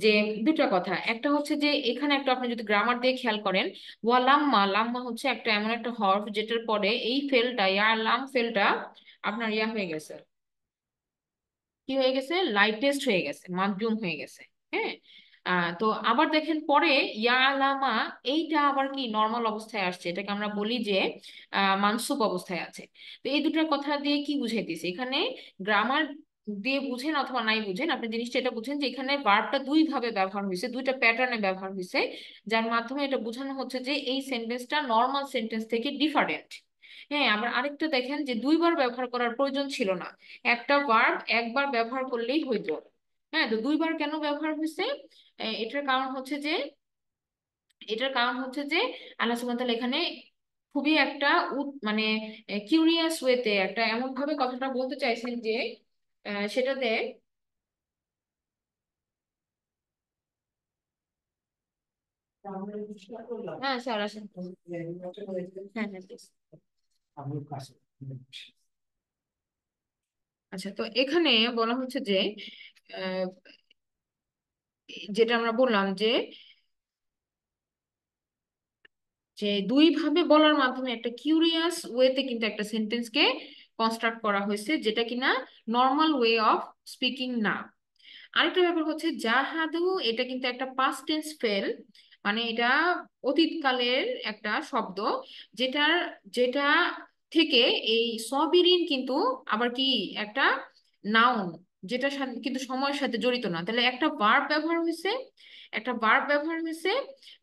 যে দুটা কথা। একটা হচ্ছে যে এখানে একটা আপনি যদি গ্রামার দিয়ে খেয়াল করেন, ওয়া লাম্মা, লাম্মা হচ্ছে একটা এমন একটা হরফ যেটার পরে এই ফেলটা, ইয়া লাম ফেলটা আপনার ইয়া হয়ে গেছে, কি হয়ে গেছে, লাইটেস্ট হয়ে গেছে, মাধ্যম হয়ে গেছে। হ্যাঁ, তো আবার দেখেন পরে ইয়ালামা, এইটা আবার কি নর্মাল অবস্থায় আসছে, এটাকে আমরা বলি যে মানসুব অবস্থায় আছে। তো এই দুটার কথা দিয়ে কি বুঝাইতেছে এখানে, গ্রামার দিয়ে বুঝেন অথবা নাই বুঝেন, আপনি জিনিসটা এটা বুঝেন যে এখানে ভার্বটা দুই ভাবে ব্যবহার হয়েছে, দুইটা প্যাটার্নে ব্যবহার হয়েছে, যার মাধ্যমে এটা বোঝানো হচ্ছে যে এই সেন্টেন্সটা নর্মাল সেন্টেন্স থেকে ডিফারেন্ট। হ্যাঁ, আবার আরেকটা দেখেন যে দুইবার ব্যবহার করার প্রয়োজন ছিল না, একটা ভার্ব একবার ব্যবহার করলেই হইতো। হ্যাঁ, তো দুইবার কেন ব্যবহার হয়েছে? এটার কারণ হচ্ছে যে, এটার কারণ হচ্ছে যে আল্লাহ সুবহানাহু ওয়া তাআলা এখানে খুবই একটা মানে কিউরিয়াস ওয়েতে একটা এমন ভাবে কথাটা বলতে চাইছেন যে সেটাতে, হ্যাঁ স্যার আসেন। হ্যাঁ হ্যাঁ please। আচ্ছা, তো এখানে বলা হচ্ছে যে আহ, যেটা আমরা বললাম যে যে দুই ভাবে বলার মাধ্যমে একটা কিউরিয়াস ওয়েতে কিন্তু একটা সেন্টেন্সকে কনস্ট্রাক্ট করা হয়েছে, যেটা কিনা নর্মাল ওয়ে অফ স্পিকিং না। আরেকটা ব্যাপার হচ্ছে জাহাদু, এটা কিন্তু একটা পাস্ট টেন্স ফেল, মানে এটা অতীতকালের একটা শব্দ, যেটার যেটা থেকে এই সবিরিন কিন্তু আবার কি একটা নাউন, যেটা কিন্তু সময়ের সাথে জড়িত না। তাহলে একটা ভার্ব ব্যবহার হয়েছে, একটা ভার্ব ব্যবহার হয়েছে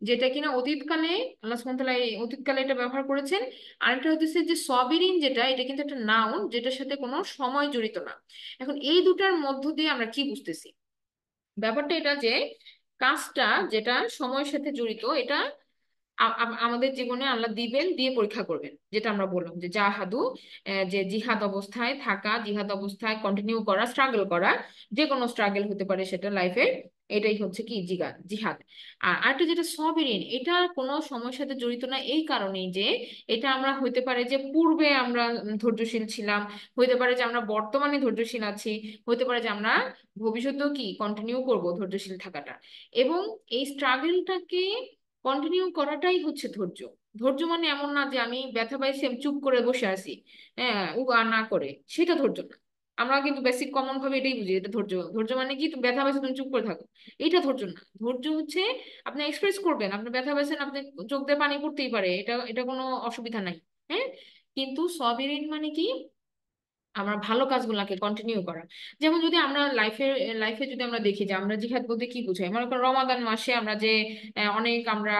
যেটা কিনা অতীতকালে আল্লাহ সুবহানাহু ওয়া তাআলা এই অতীতকালে এটা ব্যবহার করেছেন। আরেকটা হচ্ছে যে সবিরিন, যেটা এটা কিন্তু একটা নাউন যেটার সাথে কোনো সময় জড়িত না। এখন এই দুটার মধ্য দিয়ে আমরা কি বুঝতেছি, ব্যাপারটা এটা যে কাজটা যেটা সময়ের সাথে জড়িত, এটা আমাদের জীবনে আল্লাহ দিবেন, দিয়ে পরীক্ষা করবেন, যেটা আমরা বললাম যে জাহাদু, যে জিহাদ অবস্থায় থাকা, জিহাদ অবস্থায় কন্টিনিউ করা, স্ট্রাগল করা, যে কোনো স্ট্রাগল হতে পারে সেটা লাইফে, এটাই হচ্ছে কি জিহাদ, জিহাদ। আর আরেকটা যেটা সবরিন, এটা কোনো সময়ের সাথে জড়িত না, এই কারণেই যে এটা আমরা হইতে পারে যে পূর্বে আমরা ধৈর্যশীল ছিলাম, হইতে পারে যে আমরা বর্তমানে ধৈর্যশীল আছি, হইতে পারে যে আমরা ভবিষ্যতেও কি কন্টিনিউ করব ধৈর্যশীল থাকাটা। এবং এই স্ট্রাগলটাকে কন্টিনিউ করাটাই হচ্ছে ধৈর্য। ধৈর্য মানে এমন না যে আমি ব্যথা পাইছি আমি চুপ করে বসে আছি, হ্যাঁ উ আর না করে, সেটা ধৈর্য না। আমরা কিন্তু বেসিক কমন ভাবে এটাই বুঝি, এটা ধৈর্য। ধৈর্য মানে কি, তুমি ব্যথা পেয়েছে তুমি চুপ করে থাকো, এটা ধৈর্য না। ধৈর্য হচ্ছে আপনি এক্সপ্রেস করবেন, আপনি ব্যথা পেয়েছেন, আপনি চোখ দিয়ে পানি পড়তেই পারে, এটা এটা কোনো অসুবিধা নাই। হ্যাঁ, কিন্তু সবিরিন মানে কি, আমার ভালো কাজগুলোকে কন্টিনিউ করা। যেমন যদি আমরা লাইফে যদি আমরা দেখি যে আমরা জিহাদ বলতে কি বুঝাই, মনে করো রমাদান মাসে আমরা যে অনেক আমরা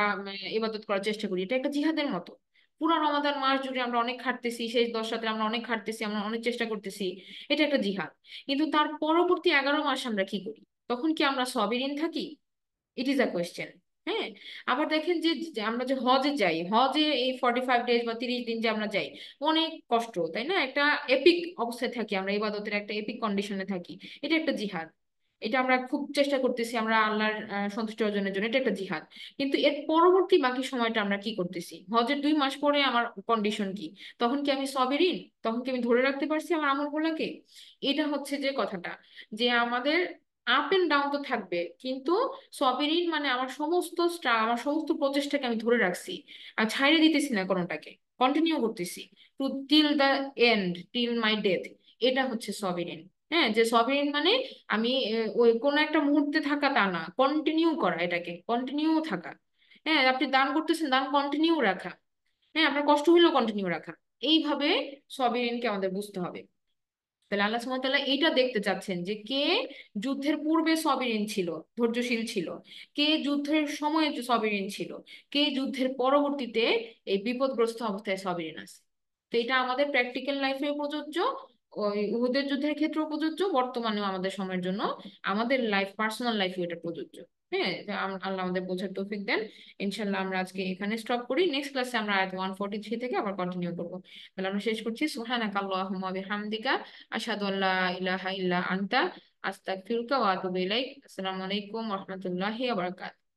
ইবাদত করার চেষ্টা করি, এটা একটা জিহাদের মতো। পুরো রমাদান মাস জুড়ে আমরা অনেক খাটতেছি, শেষ 10 রাতে আমরা অনেক খাটতেছি, আমরা অনেক চেষ্টা করতেছি, এটা একটা জিহাদ। কিন্তু তার পরবর্তী 11 মাস আমরা কি করি? তখন কি আমরা সবিরিন থাকি? It is a question. হ্যাঁ, আবার দেখেন যে যে আমরা যে হজে যাই, হজে এই 45 ডেজ বা 30 দিন যে আমরা যাই, অনেক কষ্ট, তাই না? একটা এপিক অবস্থায় থাকি আমরা, ইবাদতের একটা এপিক কন্ডিশনে থাকি, এটা একটা জিহাদ। এটা আমরা খুব চেষ্টা করতেছি আমরা আল্লাহর সন্তুষ্টি অর্জনের জন্য, এটা একটা জিহাদ। কিন্তু এর পরবর্তী বাকি সময়টা আমরা কি করতেছি? হজের 2 মাস পরে আমার কন্ডিশন কি? তখন কি আমি সবেরিন? তখন কি আমি ধরে রাখতে পারছি আমার আমলগুলোকে? এটা হচ্ছে যে কথাটা, যে আমাদের আপ এন্ড ডাউন তো থাকবে, কিন্তু সবেরিন মানে আমার সমস্ত প্রচেষ্টাকে আমি ধরে রাখছি আর ছাইড়ে দিতেছি না কোনোটাকে, কন্টিনিউ করতেছি two till the end, till my death. এটা হচ্ছে সবেরিন। হ্যাঁ, যে সবেরিন মানে আমি ওই কোনো একটা মুহূর্তে থাকা তা না, কন্টিনিউ করা, এটাকে কন্টিনিউ থাকা। হ্যাঁ, আপনি দান করতেছেন, দান কন্টিনিউ রাখা। হ্যাঁ, আপনার কষ্ট হইলেও কন্টিনিউ রাখা। এইভাবে সবেরিনকে আমাদের বুঝতে হবে। তাহলে আল্লাহ সুবহানাহু ওয়া তাআলা এইটা দেখতে চাচ্ছেন যে কে যুদ্ধের পূর্বে সবিরিন ছিল, ধৈর্যশীল ছিল, কে যুদ্ধের সময় সবিরিন ছিল, কে যুদ্ধের পরবর্তীতে এই বিপদগ্রস্ত অবস্থায় সবিরিন আছে। তো এটা আমাদের প্র্যাকটিক্যাল লাইফেও প্রযোজ্য, ওই উহুদের যুদ্ধের ক্ষেত্রেও প্রযোজ্য, বর্তমানেও আমাদের সময়ের জন্য, আমাদের লাইফ পার্সোনাল লাইফেও এটা প্রযোজ্য। হ্যাঁ, তো আল্লাহ আমাদের বোঝার তৌফিক দেন। ইনশাল্লাহ আমরা আজকে এখানে স্টপ করি, নেক্সট ক্লাসে আমরা আয়াত 143 থেকে আবার কন্টিনিউ করবো। তাহলে আমরা শেষ করছি, সুবহানাকা আল্লাহুম্মা ওয়া বিহামদিকা আশহাদু আল্লা ইলাহা ইল্লা আনতা আস্তাগফিরুকা ওয়া আতুবু ইলাইক। আসসালামু আলাইকুম ওয়া রাহমাতুল্লাহি ওয়া বারাকাতুহু।